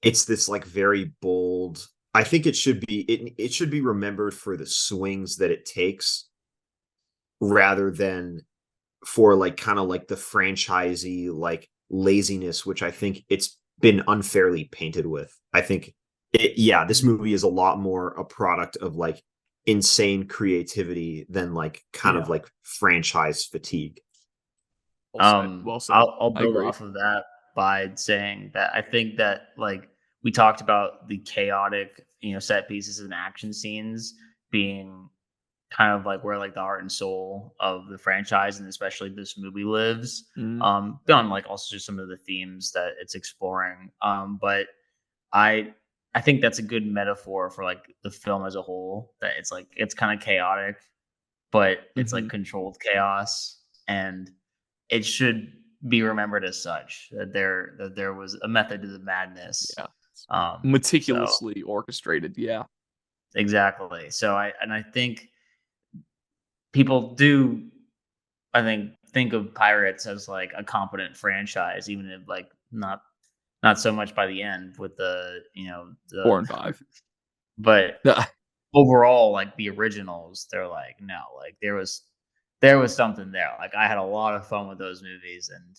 this like very bold. I think it should be remembered for the swings that it takes, rather than for like kind of like the franchisey like laziness, which I think it's been unfairly painted with. I think this movie is a lot more a product of like insane creativity than like kind of Yeah. like franchise fatigue. Well said. Well said. I'll I build agree. off of that by saying that I think that like we talked about the chaotic, set pieces and action scenes being kind of like where like the heart and soul of the franchise and especially this movie lives. Mm. Beyond like also just some of the themes that it's exploring. But I I think that's a good metaphor for like the film as a whole. That it's like it's kind of chaotic, but it's like Mhm. controlled chaos, and it should be remembered as such that there was a method to the madness. Yeah. So Meticulously orchestrated. Yeah. exactly. I think people do think of pirates as like a competent franchise, even if like not so much by the end with the 4 the and 5. but Yeah. overall like the originals, they're like no, like there was something there. Like I had a lot of fun with those movies, and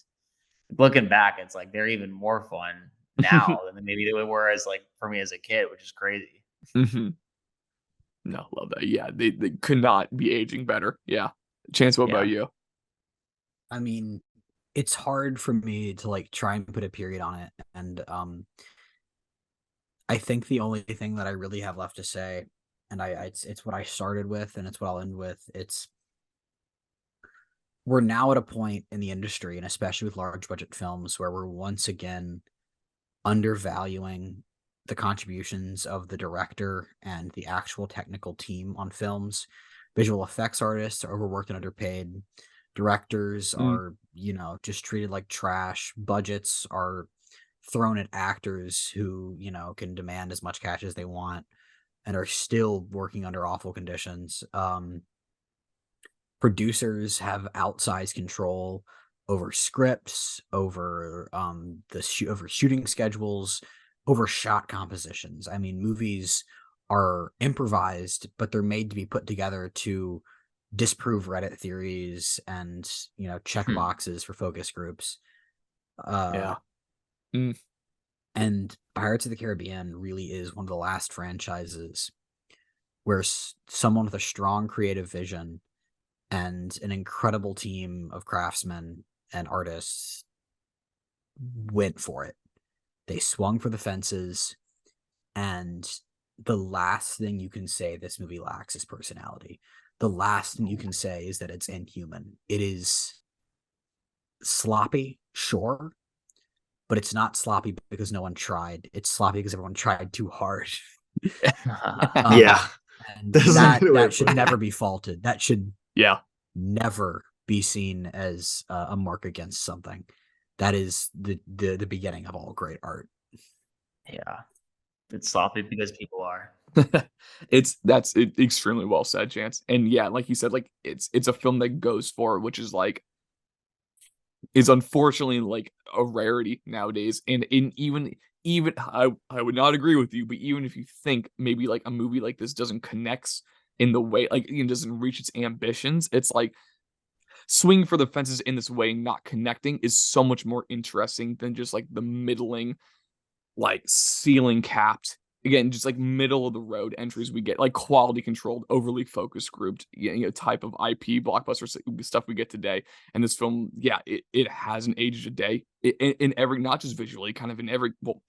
looking back, it's like they're even more fun now than maybe they were as like for me as a kid, which is crazy. Mhm. No, love that. Yeah, they could not be aging better. Yeah. Chance, what about Yeah. you? I mean, it's hard for me to like try and put a period on it. And I think the only thing that I really have left to say, and it's what I started with and it's what I'll end with. We're now at a point in the industry, and especially with large budget films, where we're once again undervaluing the contributions of the director and the actual technical team on films. Visual effects artists are overworked and underpaid. Directors Mm. are, just treated like trash. Budgets are thrown at actors who, can demand as much cash as they want. and are still working under awful conditions. Producers have outsized control over scripts, over over shooting schedules, over shot compositions. I mean, movies are improvised, but they're made to be put together to disprove Reddit theories and check boxes for focus groups. Yeah. And Pirates of the Caribbean really is one of the last franchises where someone with a strong creative vision and an incredible team of craftsmen and artists went for it. They swung for the fences, and the last thing you can say this movie lacks is personality. The last thing you can say is that it's inhuman. It is sloppy, sure, but it's not sloppy because no one tried. It's sloppy because everyone tried too hard. Yeah. And that should never be faulted. That should never be seen as a mark against something. That is the beginning of all great art. Yeah. It's sloppy because people are. That's extremely well said, Chance. And yeah, like you said, like it's a film that goes for, which is like is unfortunately like a rarity nowadays. And even I would not agree with you, but even if you think maybe like a movie like this doesn't connect in the way, like it doesn't reach its ambitions, it's like swinging for the fences in this way, not connecting, is so much more interesting than just like the middling, like ceiling capped, again, just like middle of the road entries we get, like quality controlled, overly focus grouped, type of IP blockbuster stuff we get today. And this film, yeah, it hasn't aged a day in every, not just visually, kind of in every, well,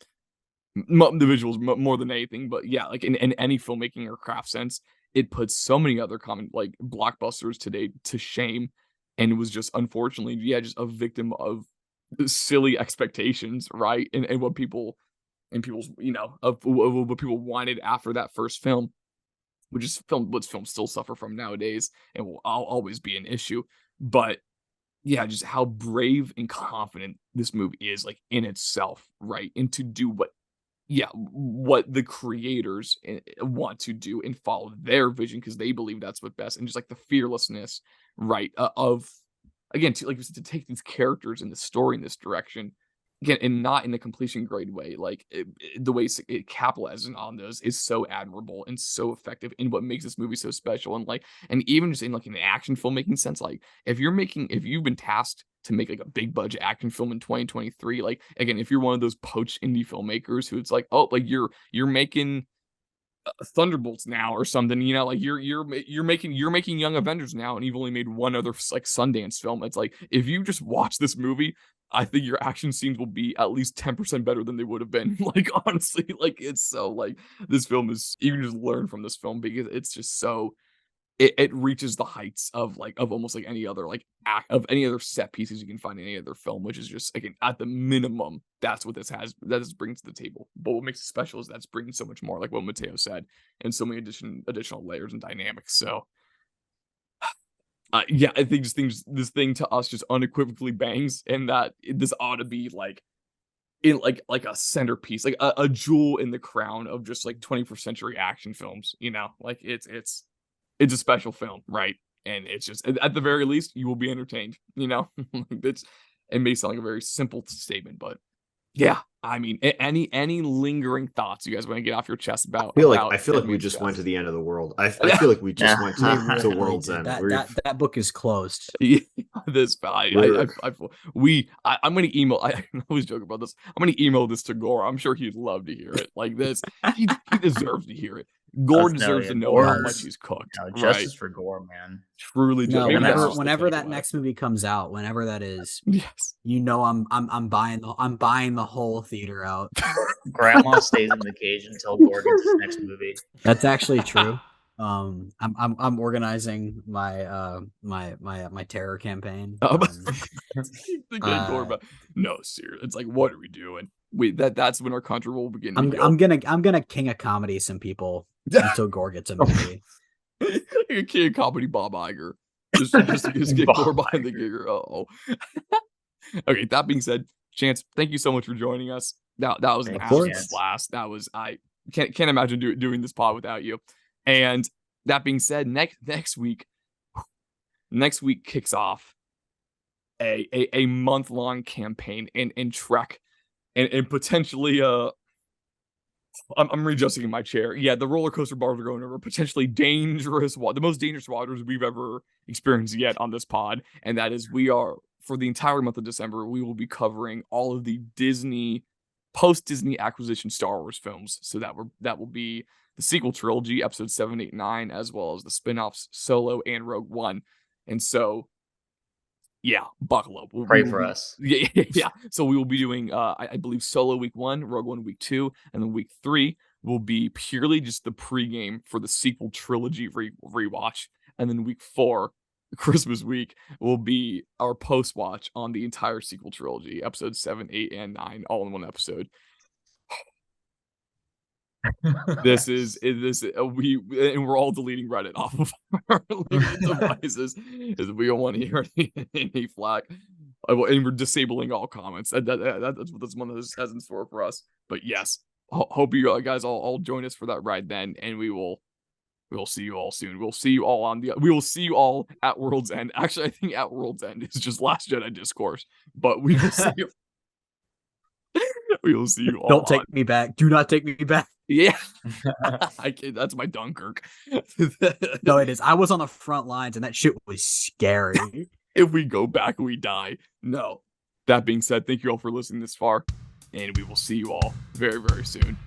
the visuals more than anything, but yeah, like in any filmmaking or craft sense, it puts so many other common like blockbusters today to shame. And it was just unfortunately, just a victim of silly expectations, right? And what people and people's, of what people wanted after that first film, which is what films still suffer from nowadays and will always be an issue. But yeah, just how brave and confident this movie is, like in itself, right? And to do what the creators want to do and follow their vision because they believe that's what best, and just like the fearlessness, right? Of again, to like to take these characters and the story in this direction, again, and not in a completion grade way. Like the way it capitalizes on those is so admirable and so effective, in what makes this movie so special. And like, and even just in like an action filmmaking sense, like if you've been tasked to make like a big budget action film in 2023, like again, if you're one of those poached indie filmmakers who it's like, oh, like you're making Thunderbolts now or something, like you're making Young Avengers now, and you've only made one other like Sundance film. It's like, if you just watch this movie, I think your action scenes will be at least 10% better than they would have been. Like honestly, like it's so like this film is, you can just learn from this film because it's just so it reaches the heights of almost like any other like act of any other set pieces you can find in any other film, which is just, again, at the minimum, that's what this brings to the table. But what makes it special is that's bringing so much more, like what Mateo said, and so many additional layers and dynamics. So yeah, I think this thing to us just unequivocally bangs, and that this ought to be like in like a centerpiece, like a jewel in the crown of just like 21st century action films. Like it's a special film, right? And it's just, at the very least, you will be entertained. It may sound like a very simple statement, but yeah, I mean, any lingering thoughts you guys want to get off your chest about? I feel like we just went to the end of the world. I feel like we just went to world's end. That book is closed. Yeah, this I'm gonna email. I always joke about this. I'm gonna email this to Gore. I'm sure he'd love to hear it. Like this, he deserves to hear it. Gore deserves to know how much he's cooked. Justice for Gore, man. Truly, no. Whenever that next movie comes out, whenever that is, yes, I'm buying the whole theater out. Grandma stays in the cage until Gore gets his next movie. That's actually true. I'm organizing my my terror campaign. No, seriously, it's like, what are we doing? That's when our country will begin. I'm gonna king of comedy some people until Gore gets a movie. A king of comedy, Bob Iger. Just get Gore behind the gigger. Okay. That being said, Chance, thank you so much for joining us. That was an absolute blast. can't imagine doing this pod without you. And that being said, next week kicks off a month-long campaign in Trek, and potentially I'm readjusting in my chair. Yeah, the roller coaster bars are going over potentially the most dangerous waters we've ever experienced yet on this pod, and that is for the entire month of December, we will be covering all of the post-Disney acquisition Star Wars films. So that will be the sequel trilogy, episodes 7, 8, 9, as well as the spin-offs Solo and Rogue One. And so, yeah, buckle up. Pray for us. Yeah. So we will be doing, I believe, Solo week 1, Rogue One week 2, and then week 3 will be purely just the pregame for the sequel trilogy rewatch. And then week 4, Christmas week, will be our post-watch on the entire sequel trilogy, episodes 7, 8, and 9, all in one episode. We're all deleting Reddit off of our devices because we don't want to hear any flack. And we're disabling all comments. That's what this month has in store for us. But yes, hope you guys all join us for that ride then, and we'll see you all soon. We will see you all at World's End. Actually, I think at World's End is just Last Jedi Discourse, but we will see you. We will see you all. Don't take me back. Do not take me back. Yeah. That's my Dunkirk. No, it is. I was on the front lines and that shit was scary. If we go back, we die. No. That being said, thank you all for listening this far, and we will see you all very, very soon.